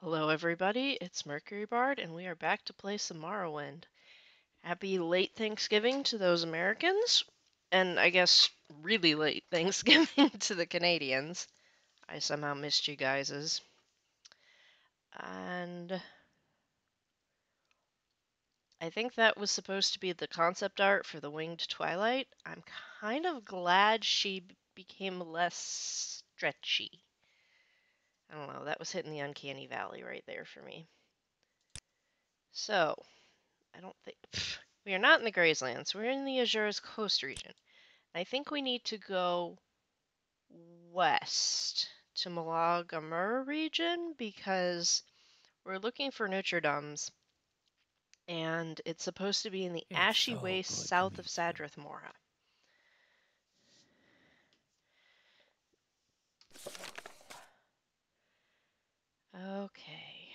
Hello everybody, it's Mercury Bard, and we are back to play some Morrowind. Happy late Thanksgiving to those Americans, and I guess really late Thanksgiving to the Canadians. I somehow missed you guys's. And I think that was supposed to be the concept art for the Winged Twilight. I'm kind of glad she became less stretchy. I don't know, that was hitting the uncanny valley right there for me. So, I don't think... We are not in the Grayslands. We're in the Azura's Coast region. I think we need to go west to Malagamur region because we're looking for Notre Dames, and it's supposed to be in the ashy waste south of Sadrith Mora. Okay.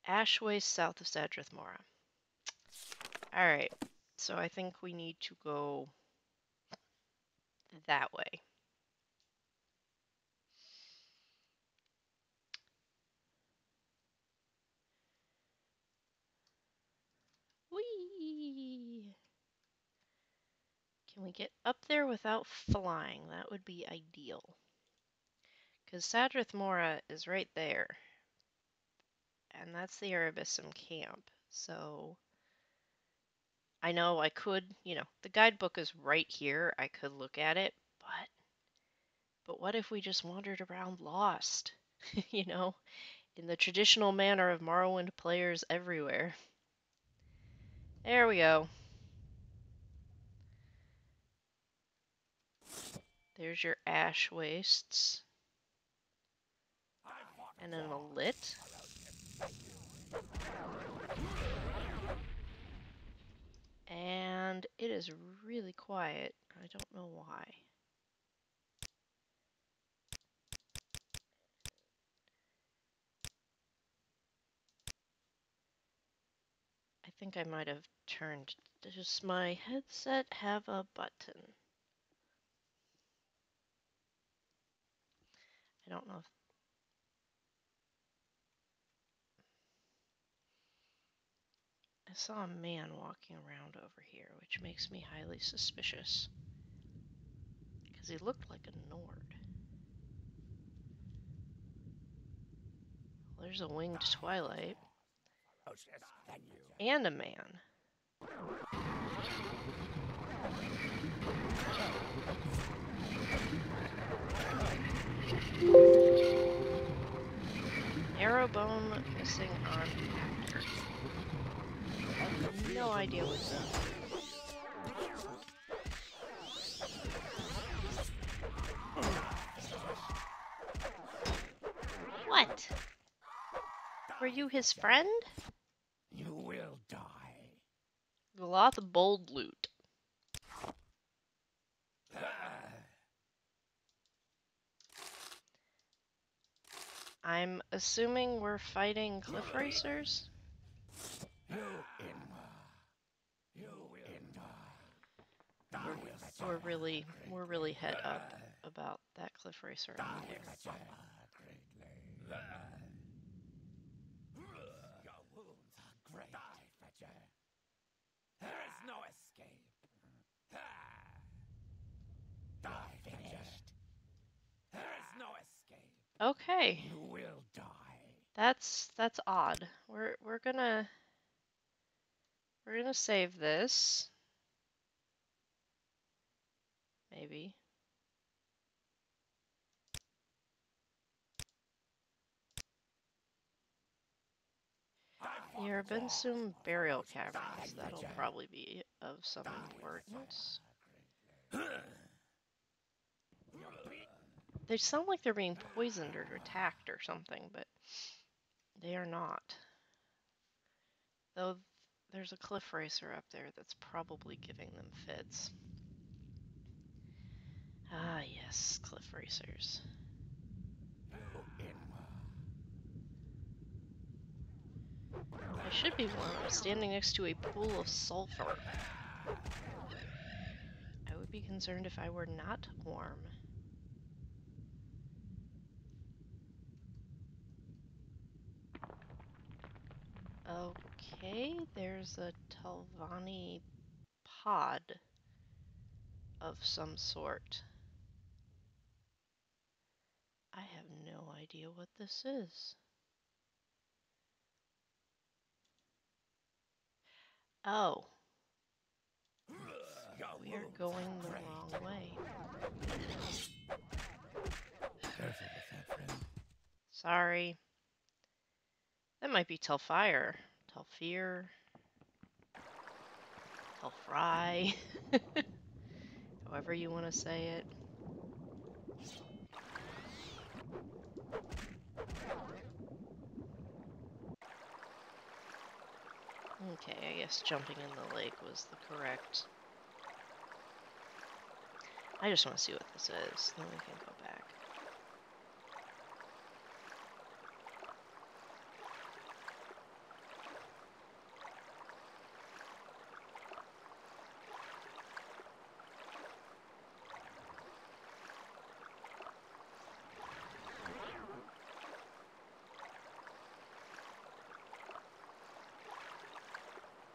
Ash waste south of Sadrith Mora. Alright, so I think we need to go that way. Whee! Can we get up there without flying? That would be ideal. Because Sadrith Mora is right there. And that's the Arabissum camp. So I know I could, the guidebook is right here. I could look at it, but what if we just wandered around lost? In the traditional manner of Morrowind players everywhere. There we go. There's your ash wastes. And then a lit. And it is really quiet. I don't know why. I think I might have turned. Does my headset have a button? I don't know if... I saw a man walking around over here, which makes me highly suspicious. Because he looked like a Nord. Well, there's a winged twilight. And a man. Arrowbone missing on actor. I have no idea what's that. What? Were you his friend? You will die. Lots of bold loot. I'm assuming we're fighting cliff racers? We're really head up about that cliff racer right there. Your wounds are great, Fetcher. There is no escape. Die, finished. There is no escape. Okay. You will die. That's odd. We're gonna save this. Maybe. The Arabissum burial caverns. That'll probably be of some importance. They sound like they're being poisoned or attacked or something, but they are not. Though there's a cliff racer up there that's probably giving them fits. Ah, yes, cliff racers. I should be warm. I'm standing next to a pool of sulfur. I would be concerned if I were not warm. Okay, there's a Telvanni pod of some sort. I have no idea what this is. Oh, we are going the wrong way. Careful with that, friend. Sorry. That might be Telfire, Telfear, Telfry, however you want to say it. Okay, I guess jumping in the lake was the correct. I just want to see what this is, then we can go back.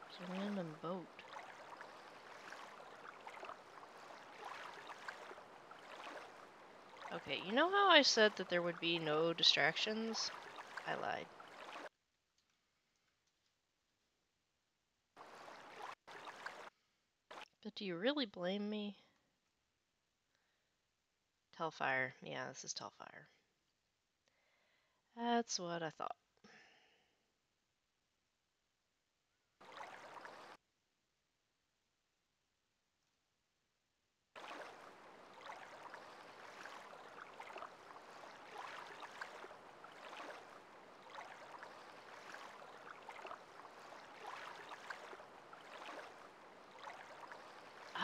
It's a random boat. Okay, you know how I said that there would be no distractions? I lied. But do you really blame me? Telfire. Yeah, this is Telfire. That's what I thought.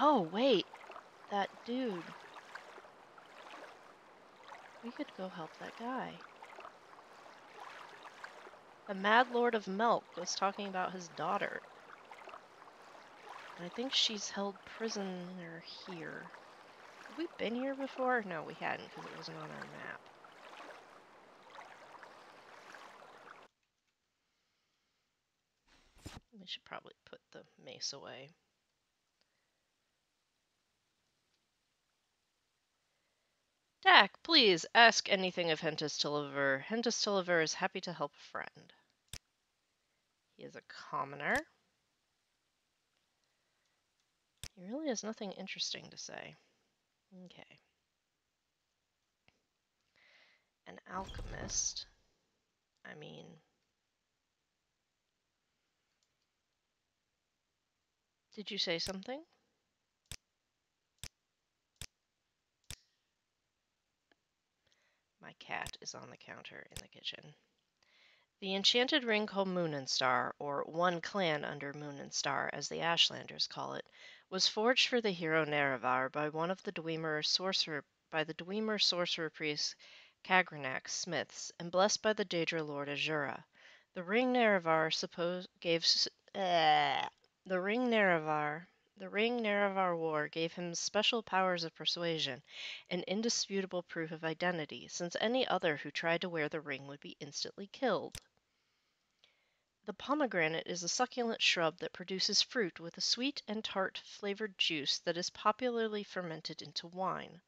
Oh, wait. That dude. We could go help that guy. The Mad Lord of Milk was talking about his daughter. And I think she's held prisoner here. Have we been here before? No, we hadn't because it wasn't on our map. We should probably put the mace away. Dak, please ask anything of Hentis Tulliver. Hentis Tulliver is happy to help a friend. He is a commoner. He really has nothing interesting to say. Okay. An alchemist. I mean... Did you say something? My cat is on the counter in the kitchen. The enchanted ring called Moon and Star, or One Clan under Moon and Star, as the Ashlanders call it, was forged for the hero Nerevar by one of the Dwemer sorcerer priest Kagranak's smiths, and blessed by the Daedra Lord Azura. The ring Nerevar the ring Nerevar wore gave him special powers of persuasion, an indisputable proof of identity, since any other who tried to wear the ring would be instantly killed. The pomegranate is a succulent shrub that produces fruit with a sweet and tart flavored juice that is popularly fermented into wine.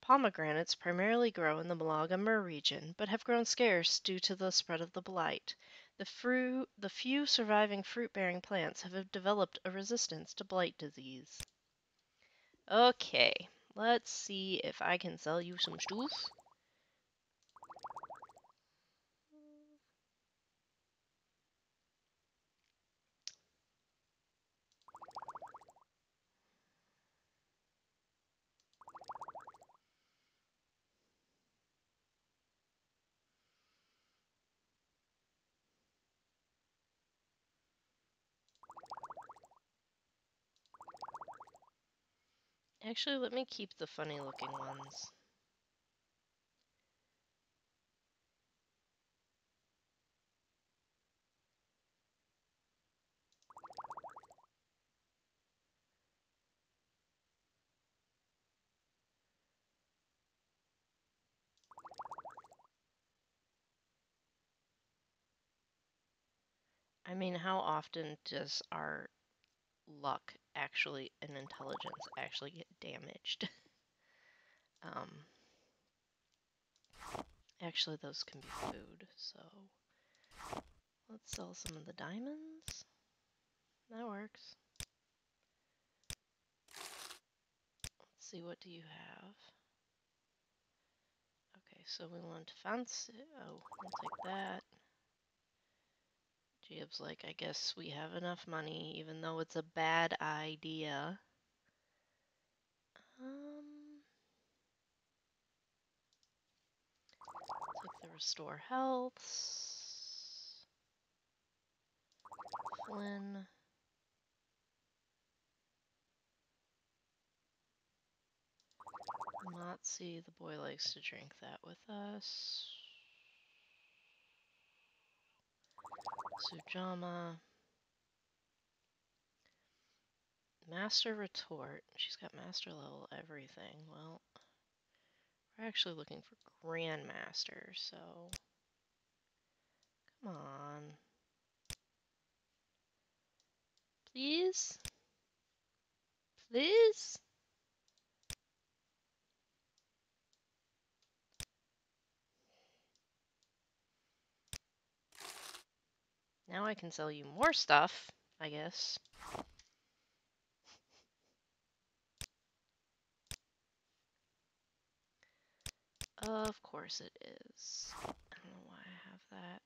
Pomegranates primarily grow in the Malaga Mur region, but have grown scarce due to the spread of the blight. The few surviving fruit-bearing plants have developed a resistance to blight disease. Okay, let's see if I can sell you some stuff. Actually, let me keep the funny-looking ones. I mean, how often does our luck actually and intelligence actually get damaged? um, actually, those can be food, so let's sell some of the diamonds. That works. Let's see, what do you have? Okay, so we want fence. Oh, we'll take that. Jib's like, I guess we have enough money, even though it's a bad idea. Take the restore healths. Flynn. Motzi, the boy likes to drink that with us. Sujama. Master retort. She's got master level everything. Well, we're actually looking for grandmaster, so come on. Please? Please? Now I can sell you more stuff, I guess. Of course it is. I don't know why I have that.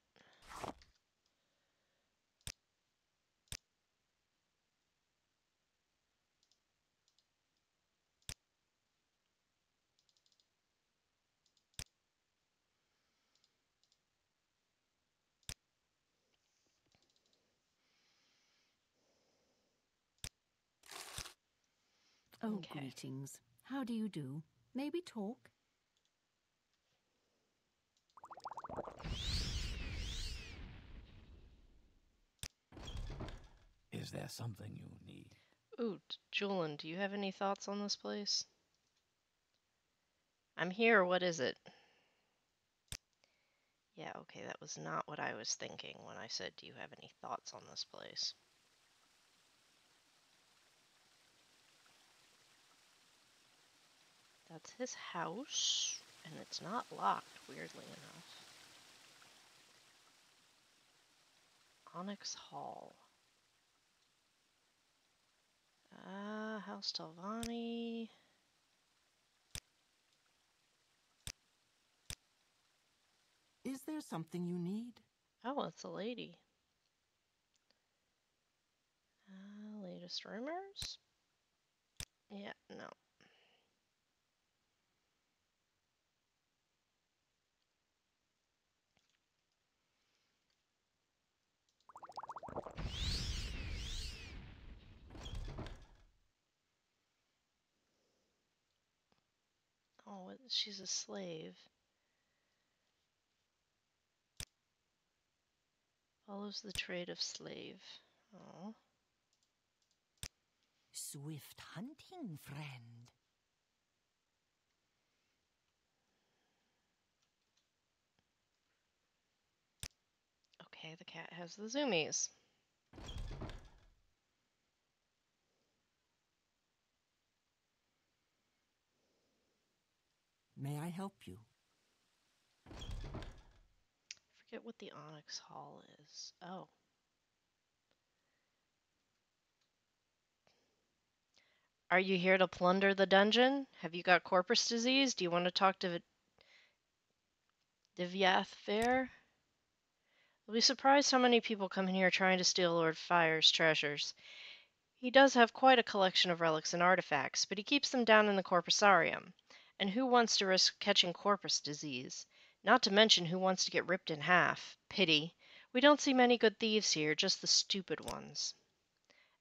Oh, Okay. greetings. How do you do? May we talk? Is there something you need? Ooh, Julian, do you have any thoughts on this place? I'm here, what is it? Yeah, okay, that was not what I was thinking when I said, do you have any thoughts on this place? That's his house, and it's not locked, weirdly enough. Onyx Hall. House Talvani. Is there something you need? Oh, it's a lady. Latest rumors? Yeah, no. Oh, she's a slave. Follows the trade of slave. Oh. Swift hunting, friend. Okay, the cat has the zoomies. May I help you? Forget what the Onyx Hall is. Oh. Are you here to plunder the dungeon? Have you got corpus disease? Do you want to talk to Divyath Fair? You'll be surprised how many people come in here trying to steal Lord Fire's treasures. He does have quite a collection of relics and artifacts, but he keeps them down in the corpusarium. And who wants to risk catching corpus disease? Not to mention who wants to get ripped in half. Pity. We don't see many good thieves here, just the stupid ones.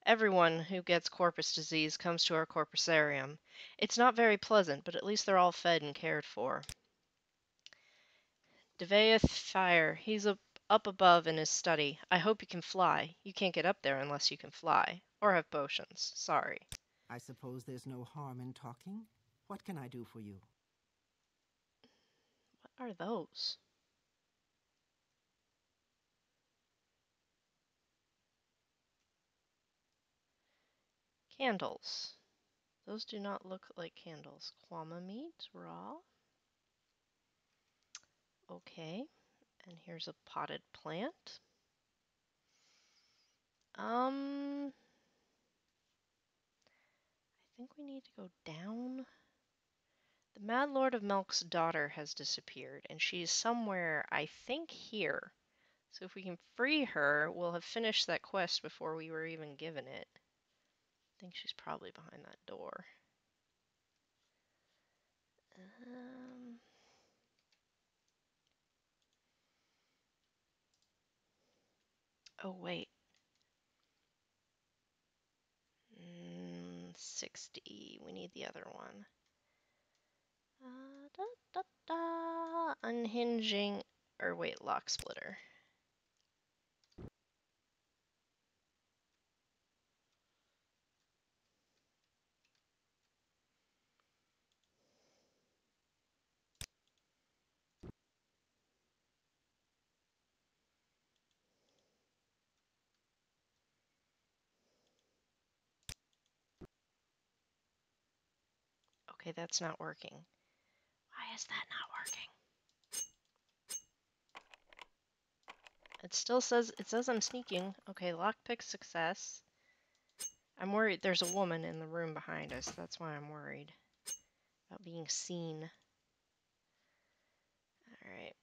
Everyone who gets corpus disease comes to our corpusarium. It's not very pleasant, but at least they're all fed and cared for. Devaeth Fire. He's up above in his study. I hope you can fly. You can't get up there unless you can fly. Or have potions. Sorry. I suppose there's no harm in talking. What can I do for you? What are those? Candles. Those do not look like candles. Kwama meat, raw. Okay. And here's a potted plant. I think we need to go down. The Mad Lord of Milk's daughter has disappeared, and she's somewhere, I think, here. So if we can free her, we'll have finished that quest before we were even given it. I think she's probably behind that door. Oh, wait. 60. We need the other one. Da, da, da. Unhinging. Or wait, lock splitter. Okay, that's not working. Why is that not working? It still says, I'm sneaking. Okay, lockpick success. I'm worried there's a woman in the room behind us. That's why I'm worried about being seen. Alright.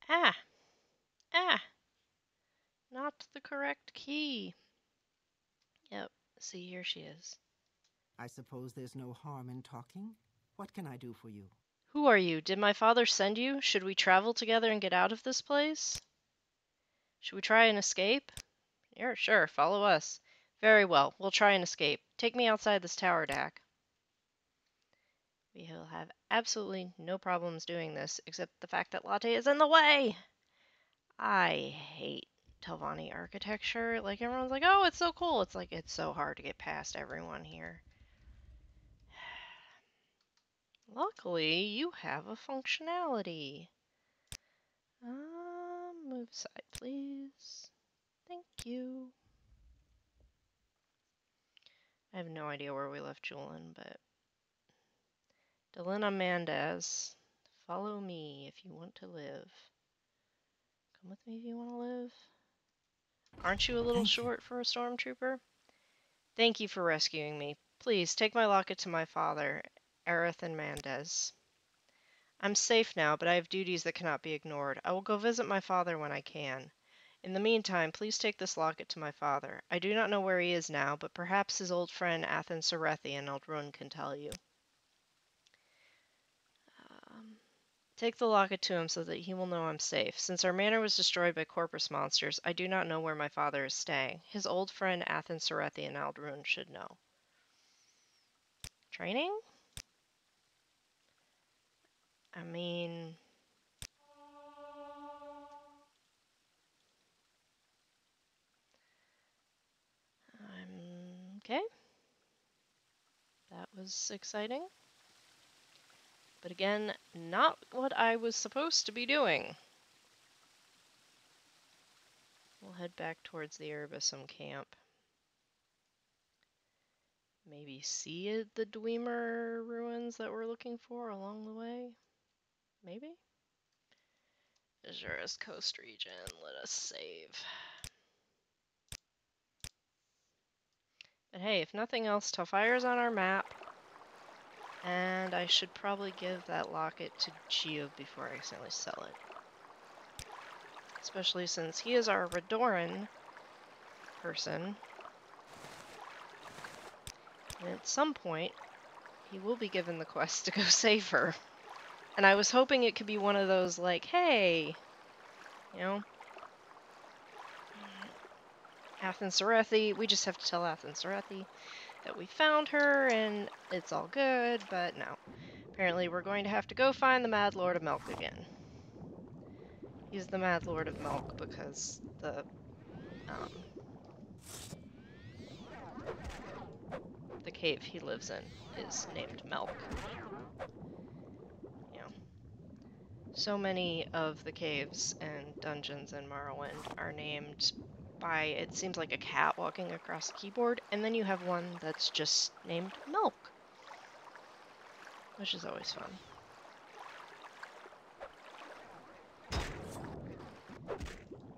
Ah! Ah! Not the correct key. Yep. See, here she is. I suppose there's no harm in talking? What can I do for you? Who are you? Did my father send you? Should we travel together and get out of this place? Should we try and escape? Yeah, sure. Follow us. Very well. We'll try and escape. Take me outside this tower, Dak. We will have absolutely no problems doing this, except the fact that Latte is in the way! I hate Telvanni architecture. Like, everyone's like, oh, it's so cool. It's like, it's so hard to get past everyone here. Luckily, you have a functionality. Move aside, please. Thank you. I have no idea where we left Julian, but... Delina Mandaz, follow me if you want to live. Come with me if you want to live. Aren't you a little short for a stormtrooper? Thank you for rescuing me. Please, take my locket to my father, Arathan Mandez. I'm safe now, but I have duties that cannot be ignored. I will go visit my father when I can. In the meantime, please take this locket to my father. I do not know where he is now, but perhaps his old friend Athen Serethi in Eldrun can tell you. Take the locket to him so that he will know I'm safe. Since our manor was destroyed by Corpus monsters, I do not know where my father is staying. His old friend Athen Serethi in Eldrun should know. Training? I mean... okay. That was exciting. But again, not what I was supposed to be doing. We'll head back towards the Erebusum camp. Maybe see the Dwemer ruins that we're looking for along the way? Maybe? Azura's Coast region, let us save. But hey, if nothing else, Telfire's on our map. And I should probably give that locket to Geo before I accidentally sell it. Especially since he is our Redoran person. And at some point, he will be given the quest to go save her. And I was hoping it could be one of those, like, hey, you know, Athen Serethi, we just have to tell Athen Serethi that we found her and it's all good, but no. Apparently we're going to have to go find the Mad Lord of Milk again. He's the Mad Lord of Milk because the cave he lives in is named Milk. You know, So many of the caves and dungeons in Morrowind are named by, it seems like a cat walking across a keyboard, and then you have one that's just named Milk, which is always fun.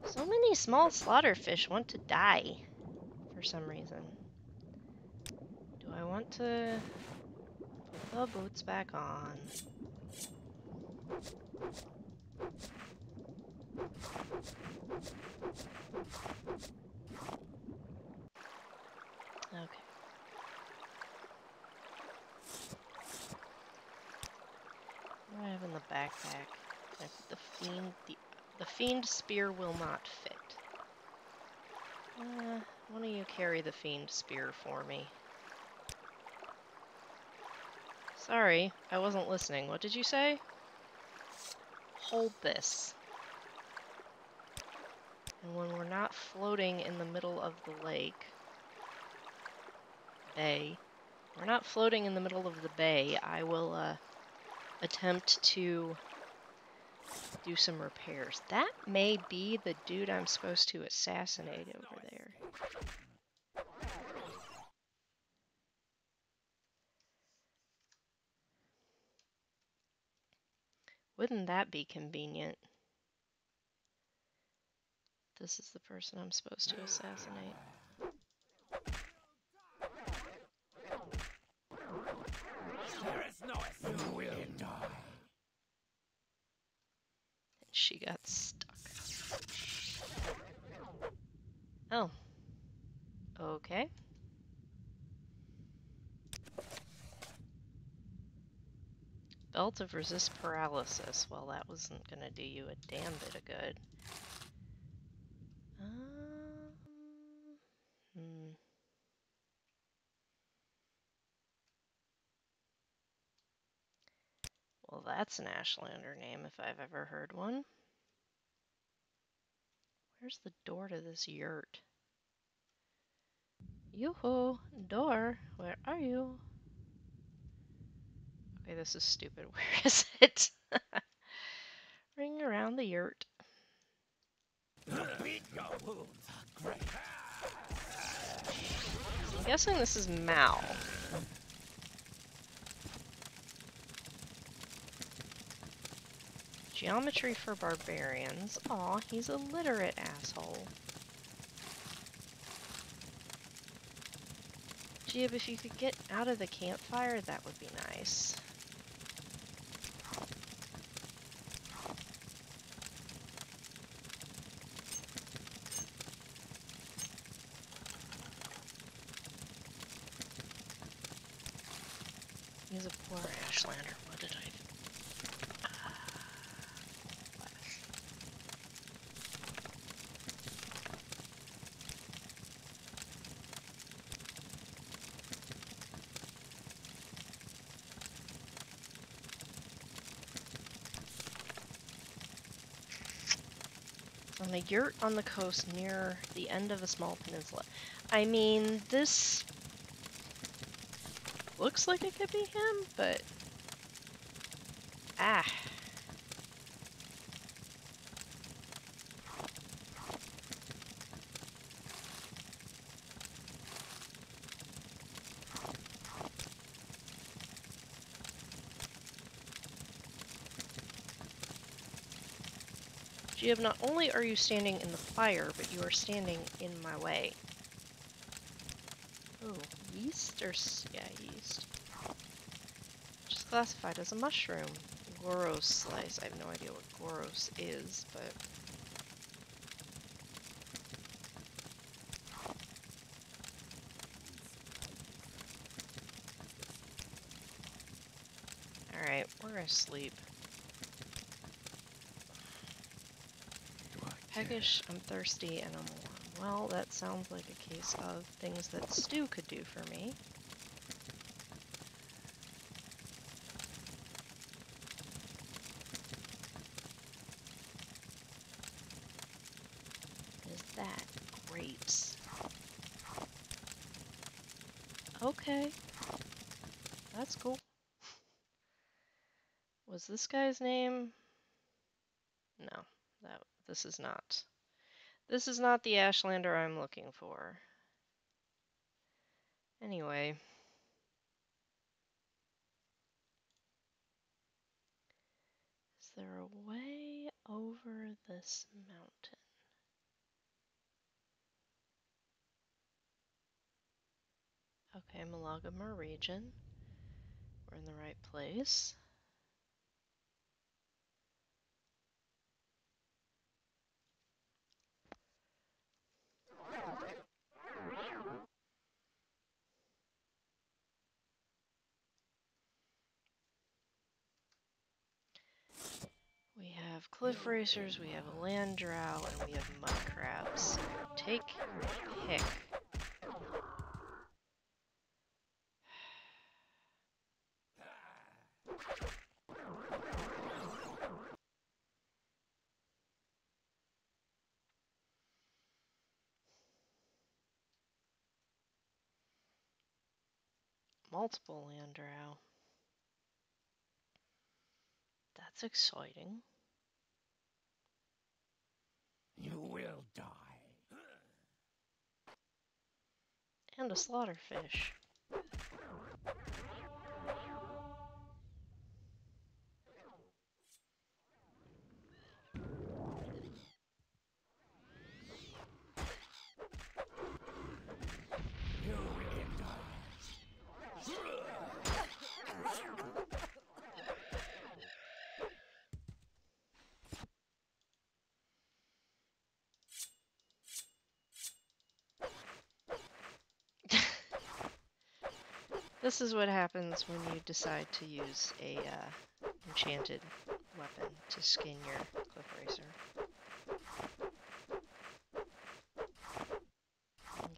So many small slaughterfish want to die for some reason. Do I want to put the boots back on? Okay. What do I have in the backpack? Can I put the fiend? The fiend spear will not fit. Why don't you carry the fiend spear for me? Sorry, I wasn't listening. What did you say? Hold this. And when we're not floating in the middle of the lake, bay, we're not floating in the middle of the bay, I will attempt to do some repairs. That may be the dude I'm supposed to assassinate over there. Wouldn't that be convenient? This is the person I'm supposed to assassinate. There is no escape. You will die. She got stuck. Oh. Okay. Belt of resist paralysis. Well, that wasn't gonna do you a damn bit of good. Hmm. Well, that's an Ashlander name if I've ever heard one. Where's the door to this yurt? Yoo-hoo! Door! Where are you? Okay, this is stupid. Where is it? Ring around the yurt. Beat your wounds are great. I'm guessing this is Mal. Geometry for barbarians. Aw, he's a literate asshole. Jib, if you could get out of the campfire, that would be nice. He's a poor Ashlander. What did I do? On a yurt on the coast near the end of a small peninsula. I mean, this looks like it could be him, but... Ah. Jib, not only are you standing in the fire, but you are standing in my way. Oh, yeast or... yeah, yeast. Which is classified as a mushroom. Goros slice. I have no idea what Goros is, but... Alright, we're gonna sleep. Peckish, I'm thirsty, and I'm warm. Well, that sounds like a case of things that Stu could do for me. Is that grapes? Okay. That's cool. Was this guy's name? No, this is not. This is not the Ashlander I'm looking for. Anyway. Is there a way over this mountain? Okay, Malagama region. We're in the right place. We have cliff racers, we have a land drow, and we have mud crabs. Take your pick. Multiple land drow. That's exciting. You will die. And a slaughterfish. You will die. This is what happens when you decide to use a enchanted weapon to skin your cliff racer. Okay.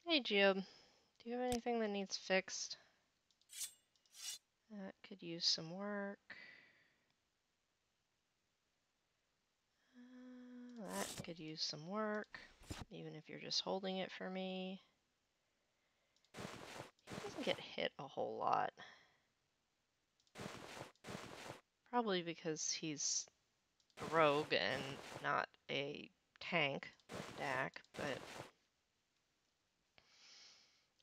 Hey, Jib. Do you have anything that needs fixed? That could use some work. That could use some work, even if you're just holding it for me. He doesn't get hit a whole lot. Probably because he's a rogue and not a tank like Dak, but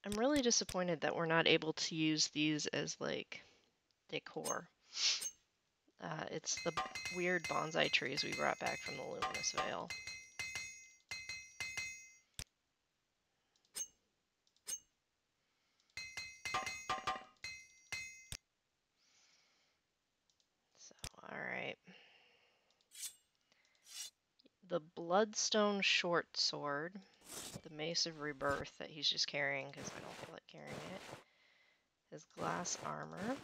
I'm really disappointed that we're not able to use these as, like, decor. It's the weird bonsai trees we brought back from the Luminous Vale. So, alright. The Bloodstone Short Sword, the Mace of Rebirth that he's just carrying because I don't feel like carrying it, his glass armor,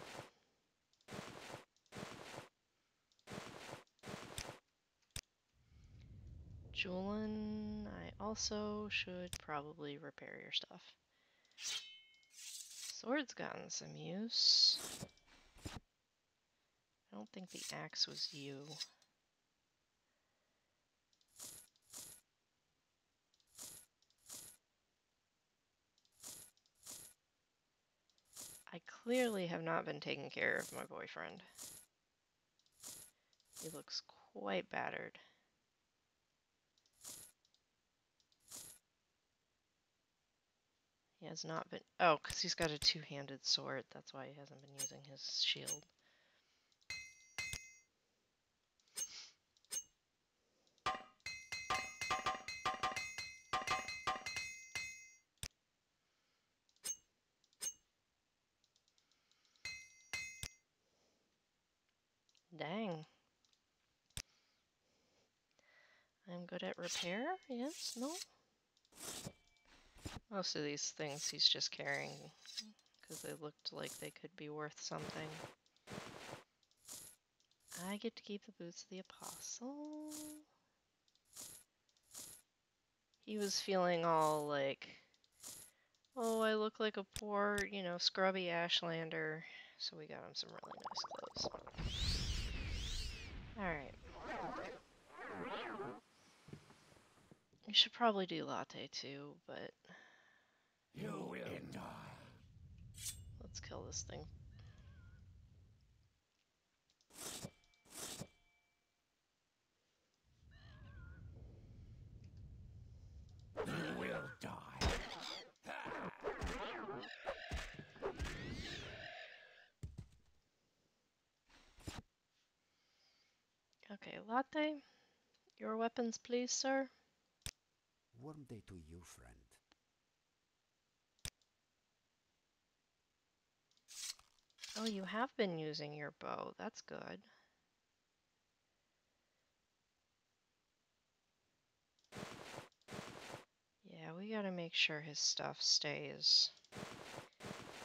Julian, I also should probably repair your stuff. Sword's gotten some use. I don't think the axe was you. I clearly have not been taking care of my boyfriend. He looks quite battered. He has not been... Oh, because he's got a two-handed sword. That's why he hasn't been using his shield. Dang. I'm good at repair? Yes? No? Most of these things he's just carrying because they looked like they could be worth something. I get to keep the boots of the apostle. He was feeling all like, oh, I look like a poor, you know, scrubby Ashlander. So we got him some really nice clothes. Alright. We should probably do latte too, but You will die. let's kill this thing. Latte, your weapons, please, sir. Warm day to you, friend. Oh, you have been using your bow. That's good. Yeah, we gotta make sure his stuff stays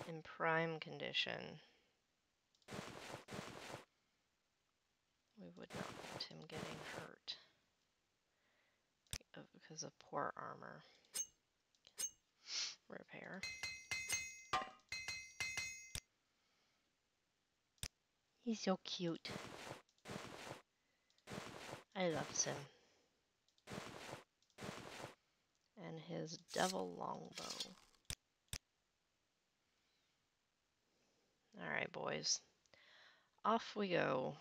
in prime condition. We would not want him getting hurt because of poor armor. Repair. He's so cute. I love him. And his devil longbow. Alright, boys. Off we go.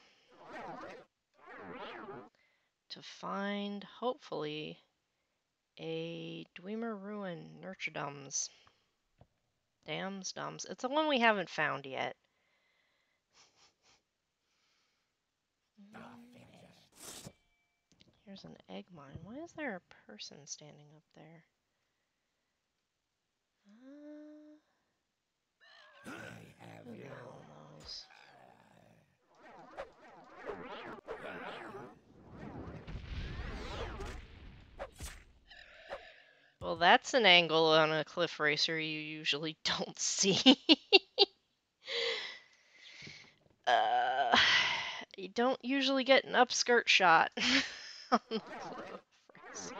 To find, hopefully, a Dwemer Ruin Nurture Dums. Dams, Dums. It's the one we haven't found yet. Here's an egg mine. Why is there a person standing up there? Who the hell knows? Well, that's an angle on a cliff racer you usually don't see. You don't usually get an upskirt shot on the cliff racer.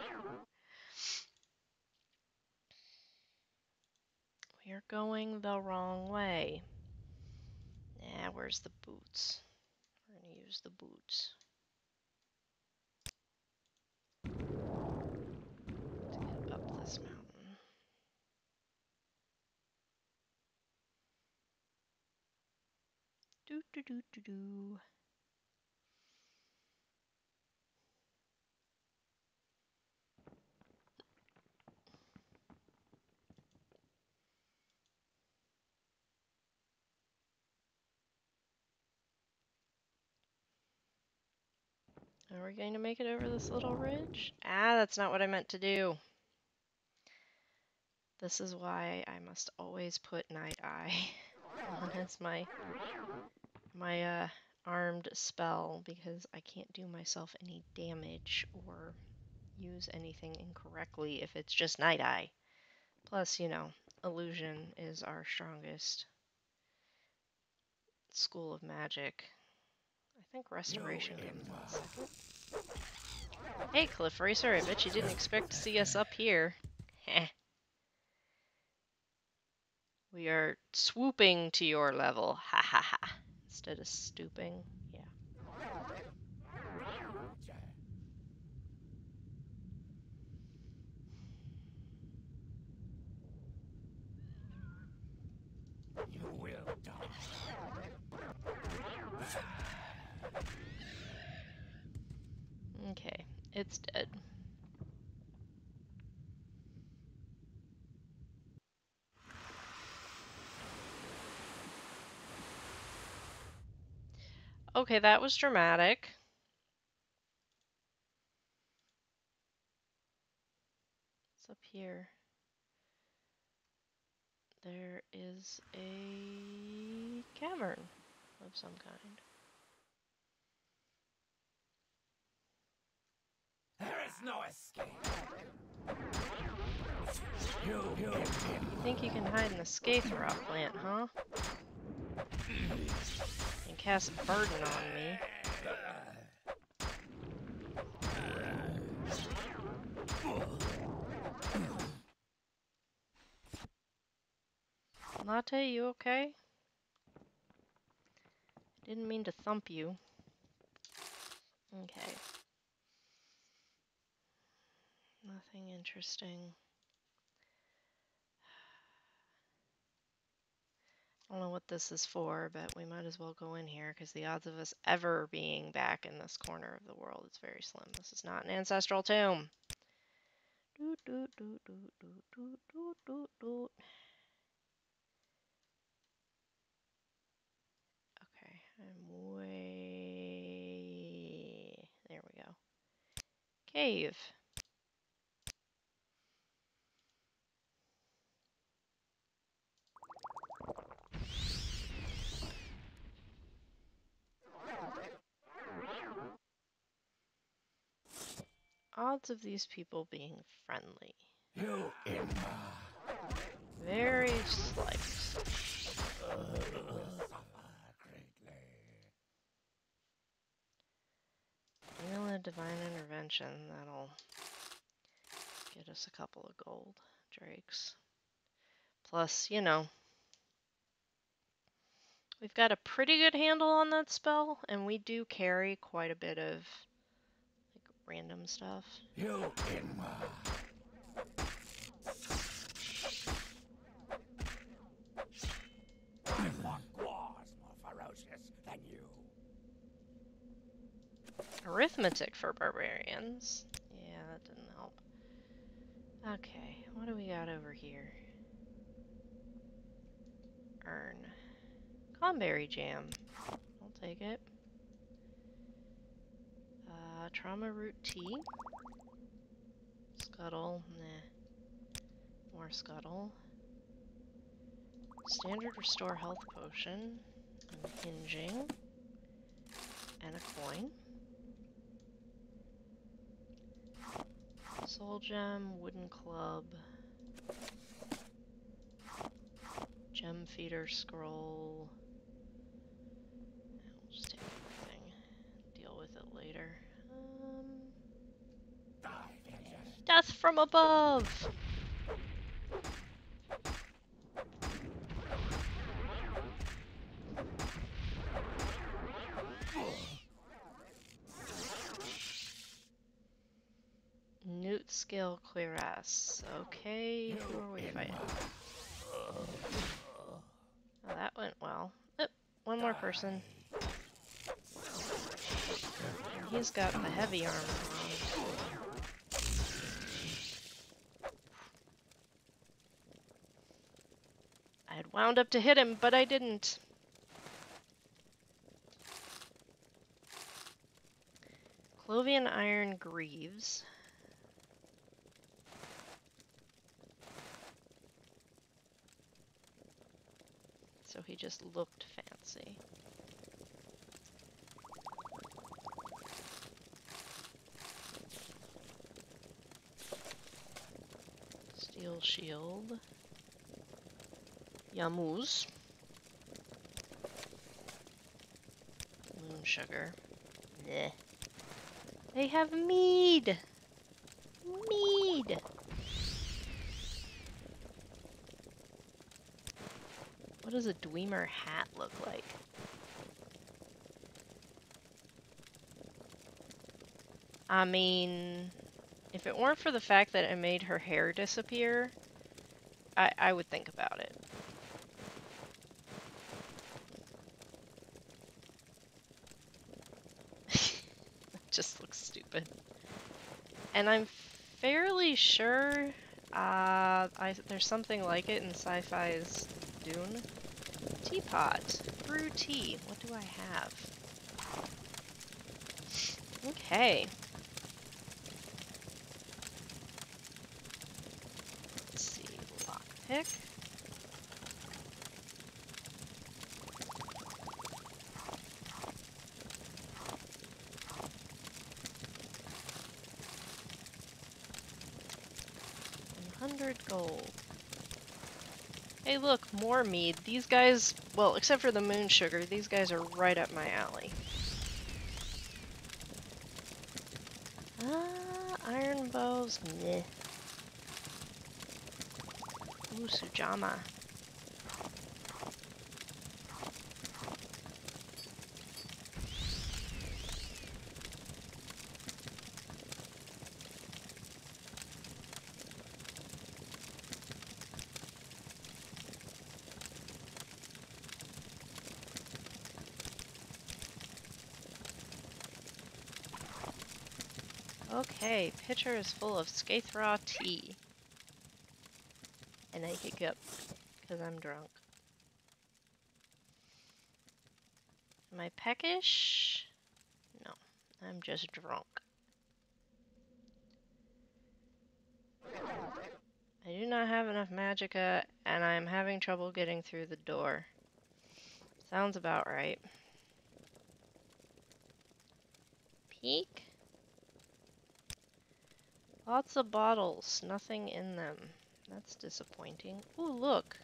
We are going the wrong way. Nah, where's the boots? We're gonna use the boots to get up this mountain. Do do do do do. Are we going to make it over this little ridge? Ah, that's not what I meant to do. This is why I must always put Night Eye on as my armed spell, because I can't do myself any damage or use anything incorrectly if it's just Night Eye. Plus, you know, illusion is our strongest school of magic. I think restoration comes in second. Hey, Cliff Racer, I bet you didn't expect to see us up here. Heh. We are swooping to your level. Ha ha ha. Instead of stooping. Yeah. You will die. Okay, it's dead. Okay, that was dramatic. What's up here? There is a cavern of some kind. There is no escape. You Think you can hide in the Scathe Rot plant, huh? And cast a burden on me. Latte, you okay? Didn't mean to thump you. Okay. Nothing interesting. I don't know what this is for, but we might as well go in here because the odds of us ever being back in this corner of the world is very slim. This is not an ancestral tomb. Doot, doot, doot, doot, doot, doot, doot, doot, doot. Okay, I'm way... There Cave. Odds of these people being friendly. You imma Very slight. suffer greatly. Vanilla Divine Intervention, that'll get us a couple of gold drakes. Plus, you know, we've got a pretty good handle on that spell, and we do carry quite a bit of like random stuff. You imma I thought was more ferocious than you. Arithmetic for barbarians. Yeah, that didn't help. Okay, what do we got over here? Urn. Cranberry jam. I'll take it. Trauma root tea. Scuttle. Nah. More scuttle. Standard restore health potion. Unhinging. And a coin. Soul gem. Wooden club. Gem feeder scroll. We'll just take everything. Deal with it later. Death from above! Newt scale cuirass. Okay, who are we fighting? Oh, that went well. Oh, one more person. And he's got the heavy armor on. I had wound up to hit him, but I didn't. Clovian iron greaves. So he just looked fancy. Steel shield. Yamuz. Moon sugar. Bleh. They have mead! Mead! What does a Dwemer hat look like? I mean, if it weren't for the fact that it made her hair disappear, I would think about it. It just looks stupid. And I'm fairly sure there's something like it in Sci-Fi's Dune. Teapot. Brew tea. What do I have? Okay. Let's see. Lockpick. $100 gold. Hey look, more mead. These guys, well, except for the moon sugar, these guys are right up my alley. Iron bows, meh. Ooh, Sujama. Okay, pitcher is full of Skaithraw tea. And I hiccup, because I'm drunk. Am I peckish? No, I'm just drunk. not have enough magicka, and I'm having trouble getting through the door. Sounds about right. Peek? Lots of bottles, nothing in them. That's disappointing. Ooh, look!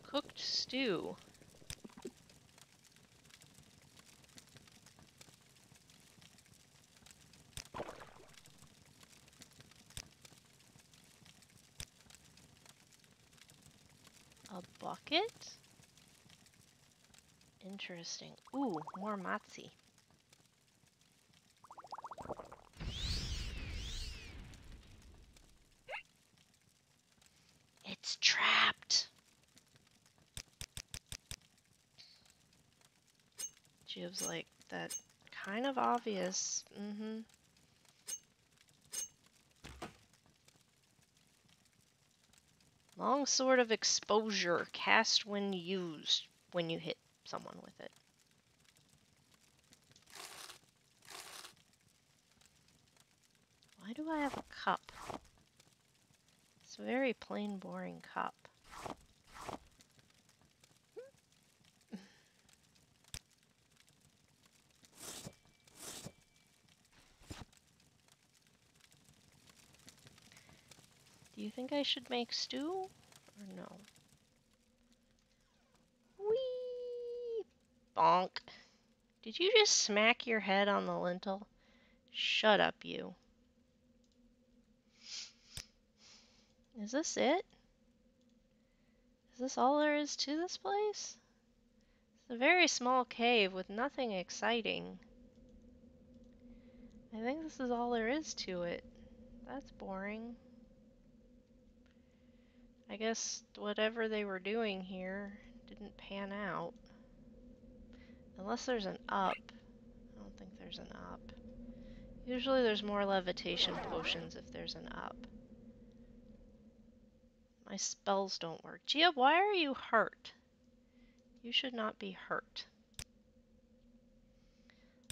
Cooked stew. A bucket? Interesting. Ooh, more matzi. It's trapped! Jib's like, that kind of obvious. Long sword of exposure. Cast when used. When you hit someone with it. Why do I have a cup? It's a very plain, boring cup. Do you think I should make stew? Or no? Whee! Bonk. Did you just smack your head on the lintel? Shut up, you. Is this it? Is this all there is to this place? It's a very small cave with nothing exciting. I think this is all there is to it. That's boring. I guess whatever they were doing here didn't pan out. Unless there's an up. I don't think there's an up. Usually there's more levitation potions if there's an up. My spells don't work. Gia, why are you hurt? You should not be hurt.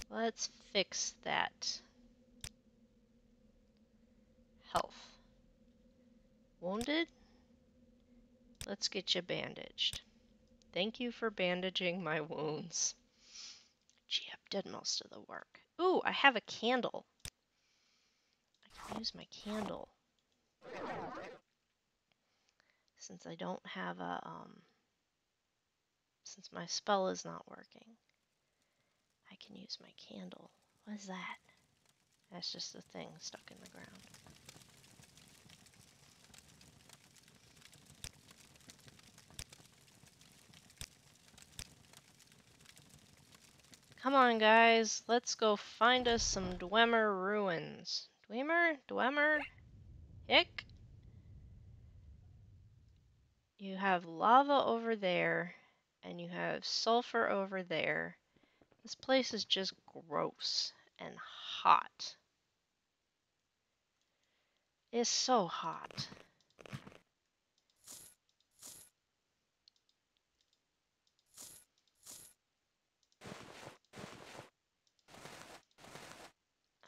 Let's fix that. Health. Wounded? Let's get you bandaged. Thank you for bandaging my wounds. Gia did most of the work. Ooh, I have a candle. I can use my candle. Since I don't have a, since my spell is not working, I can use my candle. What is that? That's just a thing stuck in the ground. Come on, guys. Let's go find us some Dwemer ruins. Dwemer? Dwemer? Hick? You have lava over there, and you have sulfur over there. This place is just gross and hot. It's so hot.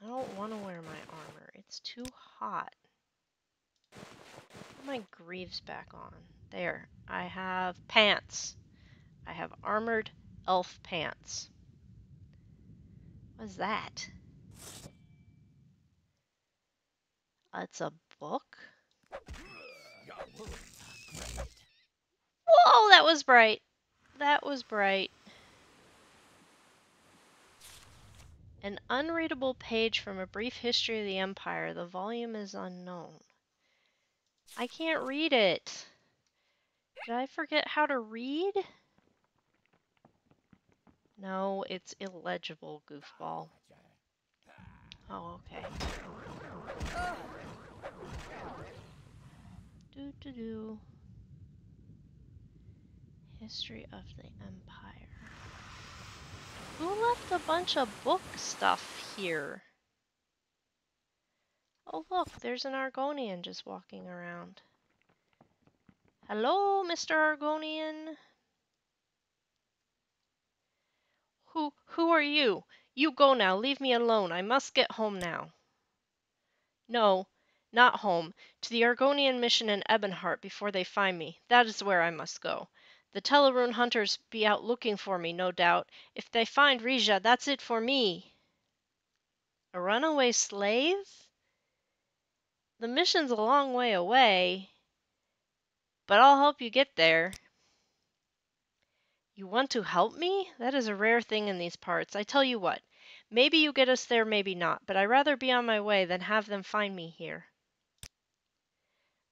I don't want to wear my armor. It's too hot. Put my greaves back on. There. I have pants. I have armored elf pants. What's that? It's a book? Whoa, that was bright. That was bright. An unreadable page from a brief history of the Empire. The volume is unknown. I can't read it. Did I forget how to read? No, it's illegible, goofball. Oh, okay. Do. History of the Empire. Who left a bunch of book stuff here? Oh look, there's an Argonian just walking around. Hello, Mr. Argonian. Who are you? You go now, leave me alone. I must get home now. No, Not home. To the Argonian mission in Ebonheart before they find me. That is where I must go. The Teleroon hunters be out looking for me, no doubt. If they find Rija, that's it for me. A runaway slave? The mission's a long way away, but I'll help you get there. You want to help me? That is a rare thing in these parts. I tell you what, maybe you get us there, maybe not, but I'd rather be on my way than have them find me here.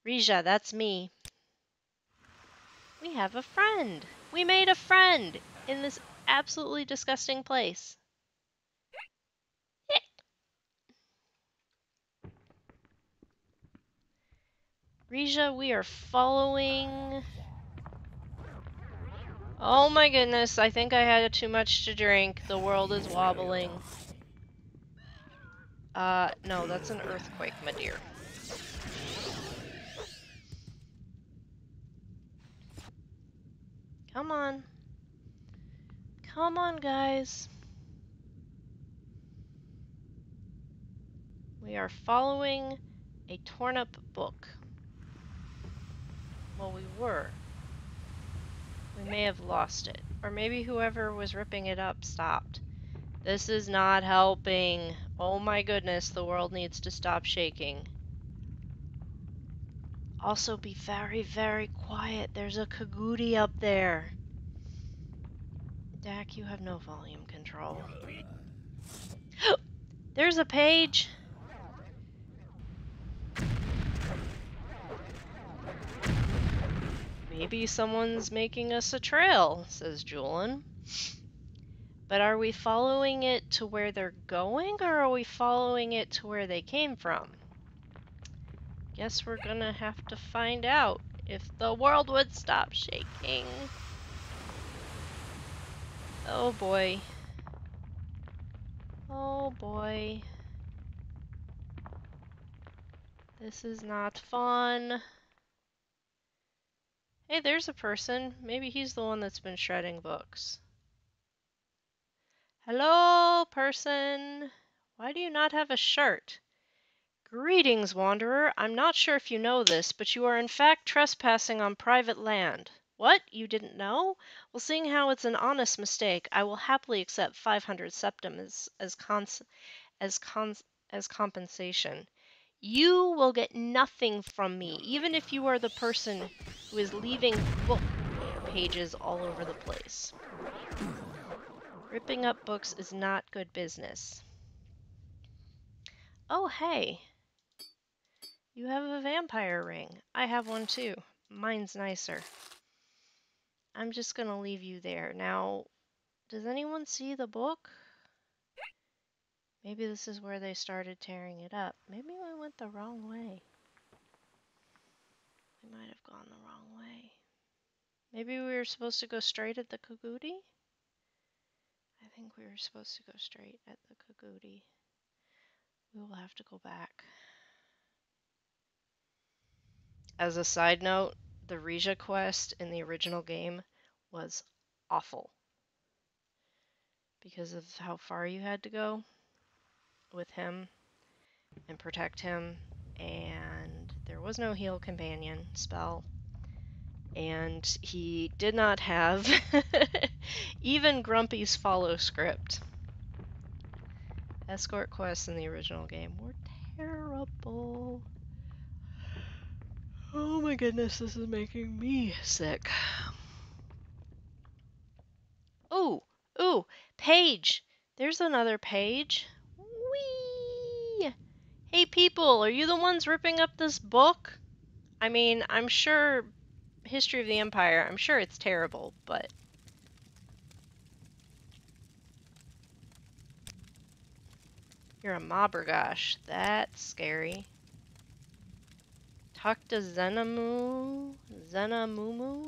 Rija, that's me. We have a friend. We made a friend in this absolutely disgusting place. Rija, we are following... Oh my goodness, I think I had too much to drink. The world is wobbling. No, that's an earthquake, my dear. Come on. Come on, guys. We are following a torn-up book. Well, we were. We may have lost it. Or maybe whoever was ripping it up stopped. This is not helping. Oh my goodness, the world needs to stop shaking. Also, be very, very quiet. There's a Kagudi up there. Dak, you have no volume control. There's a page! Maybe someone's making us a trail, says Julian. But are we following it to where they're going, or are we following it to where they came from? Guess we're gonna have to find out if the world would stop shaking. Oh boy. Oh boy. This is not fun. Hey, there's a person. Maybe he's the one that's been shredding books. Hello, person. Why do you not have a shirt? Greetings, wanderer. I'm not sure if you know this, but you are in fact trespassing on private land. What? You didn't know? Well, seeing how it's an honest mistake, I will happily accept 500 septim as compensation. You will get nothing from me, even if you are the person who is leaving book pages all over the place. Ripping up books is not good business. Oh, hey. You have a vampire ring. I have one too. Mine's nicer. I'm just gonna leave you there. Now, does anyone see the book? Maybe this is where they started tearing it up. Maybe we went the wrong way. We might have gone the wrong way. Maybe we were supposed to go straight at the Kagudi? I think we were supposed to go straight at the Kagudi. We will have to go back. As a side note, the Rija quest in the original game was awful because of how far you had to go with him and protect him, and there was no heal companion spell, and he did not have even Grumpy's follow script. Escort quests in the original game were terrible. Oh my goodness, this is making me sick. Ooh, ooh, page! There's another page. Whee! Hey people, are you the ones ripping up this book? I mean, I'm sure History of the Empire, I'm sure it's terrible, but... You're a Mabergosh. That's scary. Talk to Zenamumu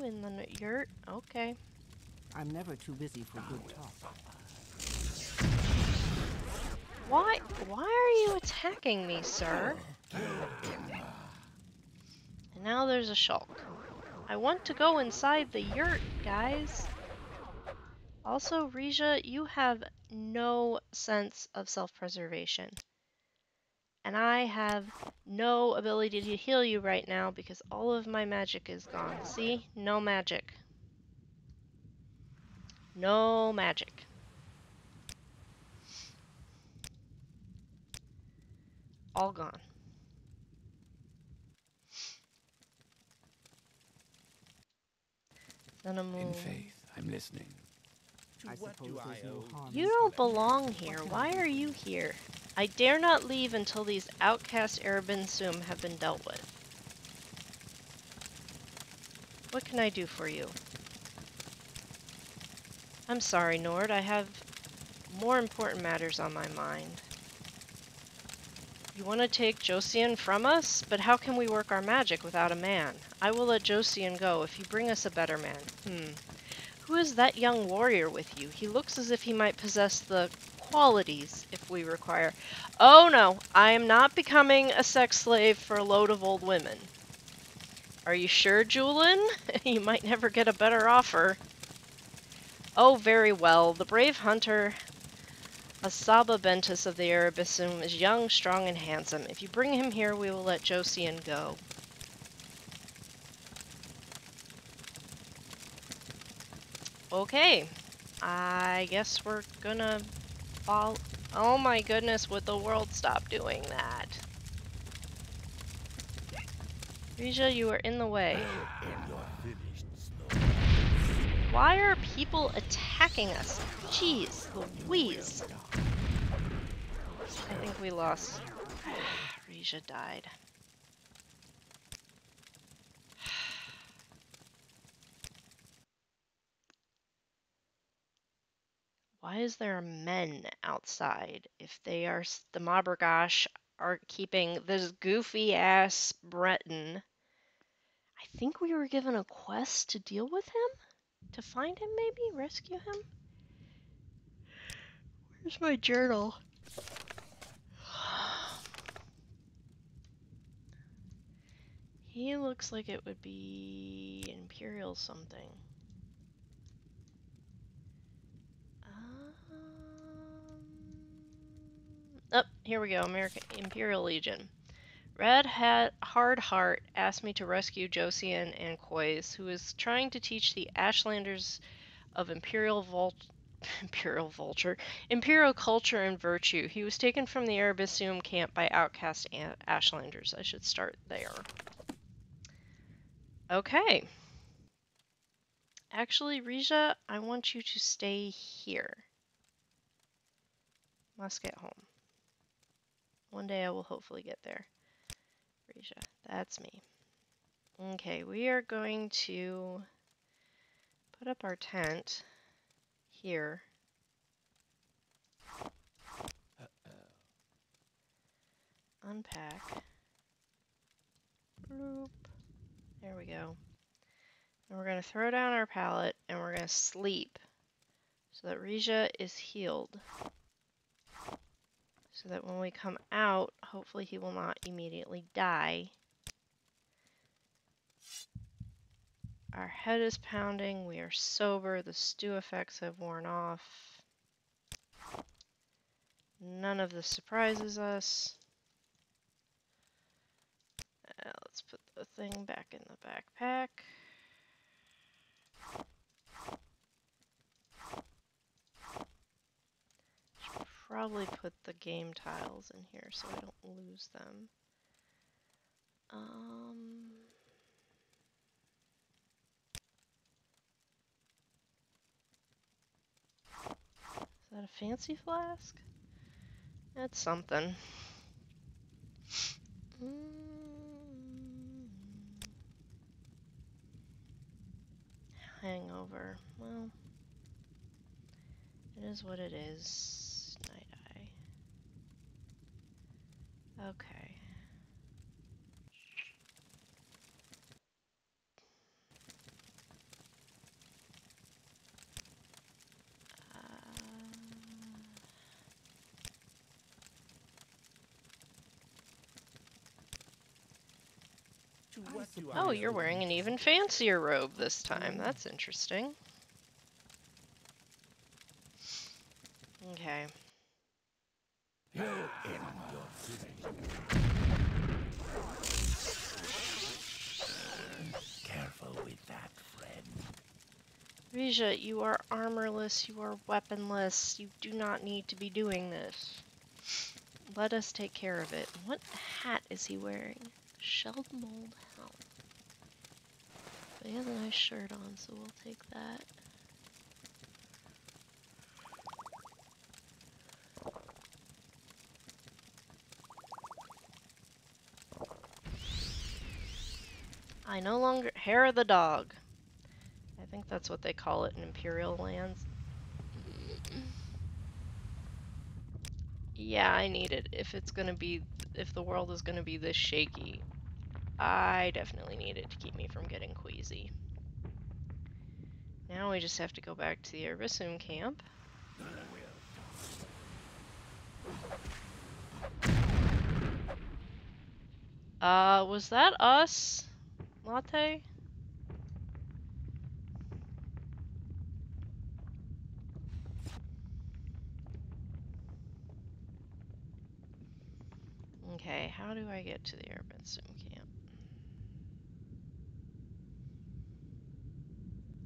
in the yurt? Okay. I'm never too busy for good talk. Why are you attacking me, sir? And now there's a shulk. I want to go inside the yurt, guys. Also, Rija, you have no sense of self-preservation. And I have no ability to heal you right now because all of my magic is gone. See? No magic. No magic. All gone. In faith, I'm listening. To I what suppose do there's I no owe harm You in don't talking. belong here. Why are you here? I dare not leave until these outcast Arabinsum have been dealt with. What can I do for you? I'm sorry, Nord. I have more important matters on my mind. You want to take Josian from us? But how can we work our magic without a man? I will let Josian go if you bring us a better man. Who is that young warrior with you? He looks as if he might possess the qualities if we require. Oh no, I am not becoming a sex slave for a load of old women. Are you sure, Julin? You might never get a better offer. Oh, very well. The brave hunter, Asaba Bentus of the Arabissum, is young, strong, and handsome. If you bring him here, we will let Josian go. Okay. I guess we're gonna follow. Oh my goodness, would the world stop doing that? Rija, you are in the way. Why are people attacking us? Jeez Louise. I think we lost. Rija died. Why is there men outside if they are the Mabergash are keeping this goofy ass Breton? I think we were given a quest to deal with him? To find him, maybe? Rescue him? Where's my journal? He looks like it would be Imperial something. Oh, here we go. American Imperial Legion. Red Hat Hard Heart asked me to rescue Josian and Kois, who is trying to teach the Ashlanders of Imperial culture and virtue. He was taken from the Arabisium camp by outcast Ashlanders. I should start there. Okay. Actually, Rija, I want you to stay here. Must get home. One day I will hopefully get there. Rija, that's me. Okay, we are going to put up our tent here. Unpack. Bloop. There we go. And we're going to throw down our pallet and we're going to sleep so that Rija is healed. So that when we come out, hopefully he will not immediately die. Our head is pounding, we are sober, the stew effects have worn off. None of this surprises us. Let's put the thing back in the backpack. Should probably put the game tiles in here so I don't lose them. Is that a fancy flask? That's something. Hangover. Well, it is what it is. Night eye. Okay. Oh, you're wearing an even fancier robe this time. That's interesting. Okay. Rija, you are armorless, you are weaponless, you do not need to be doing this. Let us take care of it. What hat is he wearing? Shelled mold helm. But he has a nice shirt on, so we'll take that. I no longer... Hair of the dog. I think that's what they call it in Imperial lands. Yeah, I need it. If it's gonna be... If the world is gonna be this shaky, I definitely need it to keep me from getting queasy. Now we just have to go back to the Herbisum camp. Was that us? Latte? Okay, how do I get to the Herbisum camp?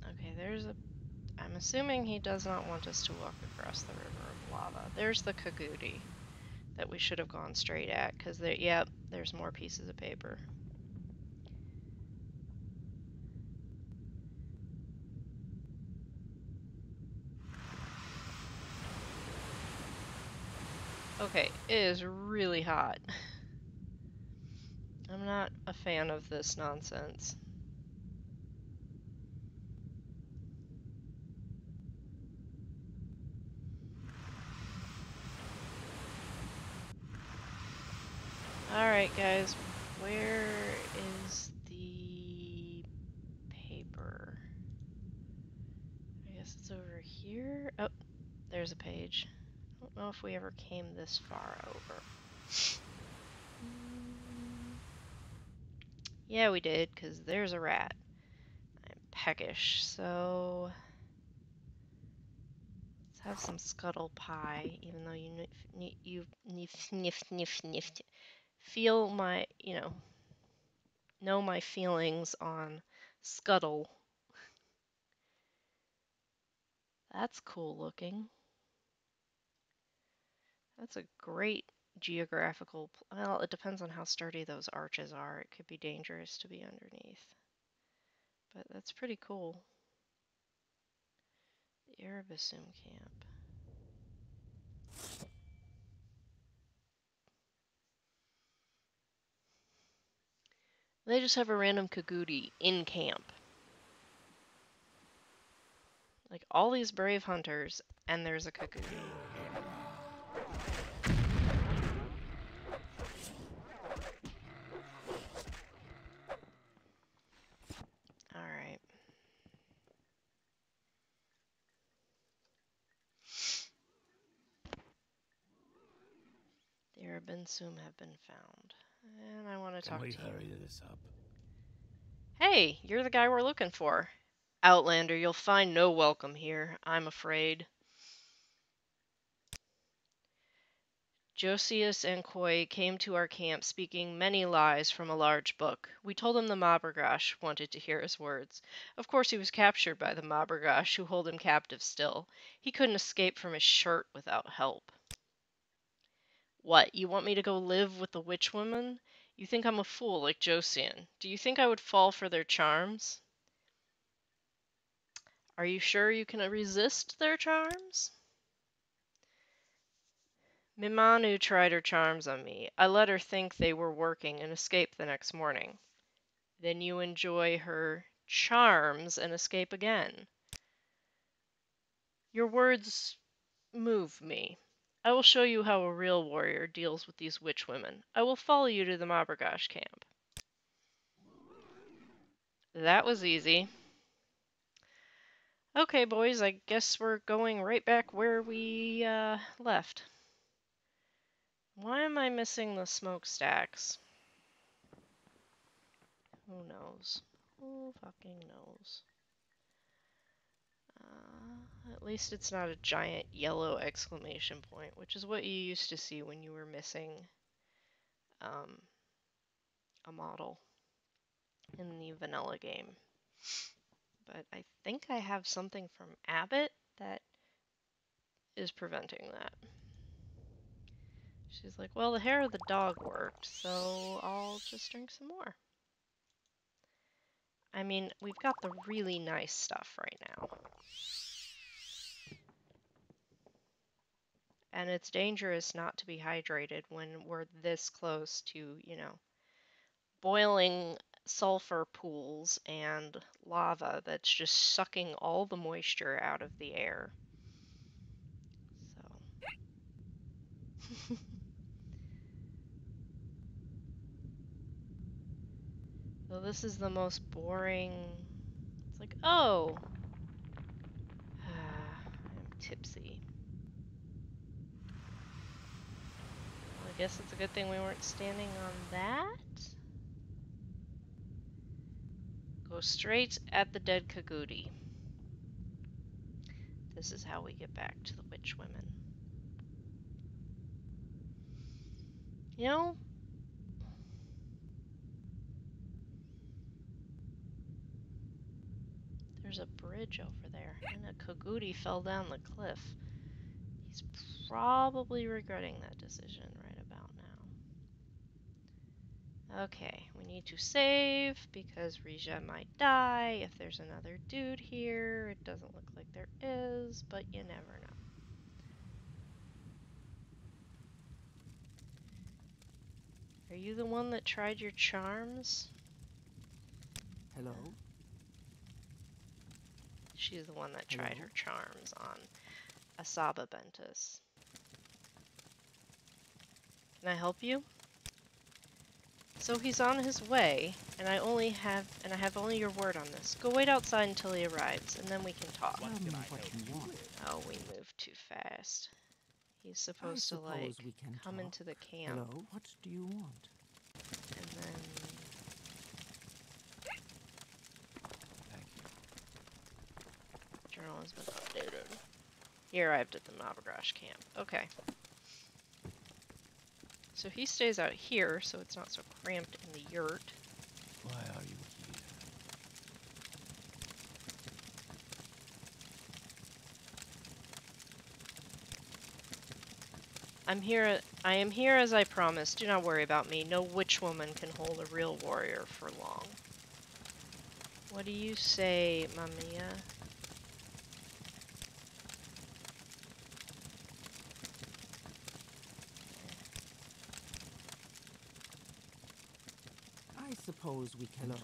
Okay, there's a... I'm assuming he does not want us to walk across the river of lava. There's the Kagudi that we should have gone straight at, because there... Yep, there's more pieces of paper. Okay, it is really hot. I'm not a fan of this nonsense. Alright, guys, where is the paper? I guess it's over here. Oh, there's a page. I don't know if we ever came this far over. Yeah, we did, because there's a rat. I'm peckish, so let's have some scuttle pie, even though you sniffed. Feel my, know my feelings on scuttle. That's cool looking. That's a great geographical... Well, it depends on how sturdy those arches are. It could be dangerous to be underneath. But that's pretty cool. The Erebisum camp. They just have a random Kagudi in camp. Like, all these brave hunters, and there's a Kagudi. Alright. The Erebisum have been found. And I want to talk to you. Can we hurry this up? Hey, you're the guy we're looking for. Outlander, you'll find no welcome here, I'm afraid. Josias and Koi came to our camp speaking many lies from a large book. We told him the Mabergash wanted to hear his words. Of course he was captured by the Mabergash, who hold him captive still. He couldn't escape from his shirt without help. What, you want me to go live with the witch woman? You think I'm a fool like Josian. Do you think I would fall for their charms? Are you sure you can resist their charms? Mimanu tried her charms on me. I let her think they were working and escaped the next morning. Then you enjoy her charms and escape again. Your words move me. I will show you how a real warrior deals with these witch women. I will follow you to the Mabergash camp. That was easy. Okay, boys, I guess we're going right back where we left. Why am I missing the smokestacks? Who knows? Who fucking knows? At least it's not a giant yellow exclamation point, which is what you used to see when you were missing a model in the vanilla game. But I think I have something from Abbott that is preventing that. She's like, well, the hair of the dog worked, so I'll just drink some more. I mean, we've got the really nice stuff right now. And it's dangerous not to be hydrated when we're this close to, boiling sulfur pools and lava that's just sucking all the moisture out of the air. So. So this is the most boring. It's like, oh, I'm tipsy. Well, I guess it's a good thing we weren't standing on that. Go straight at the dead Kagudi. This is how we get back to the witch women. You know, there's a bridge over there, and a Kagudi fell down the cliff. He's probably regretting that decision right about now. Okay, we need to save because Rija might die if there's another dude here. It doesn't look like there is, but you never know. Are you the one that tried your charms? Hello? She's the one that tried Hello? her charms on Asaba Bentus. Can I help you? So he's on his way, and I have only your word on this. Go wait outside until he arrives, and then we can talk. Tell me what you want. Oh, we moved too fast. He's I supposed to suppose we can come talk. into the camp, Hello? What do you want? and then Thank you. journal has been updated. He arrived at the Mabagrash camp. Okay. So he stays out here, so it's not so cramped in the yurt. Why are you here? I am here as I promised. Do not worry about me. No witch woman can hold a real warrior for long. What do you say, Mamiya? I suppose we can talk.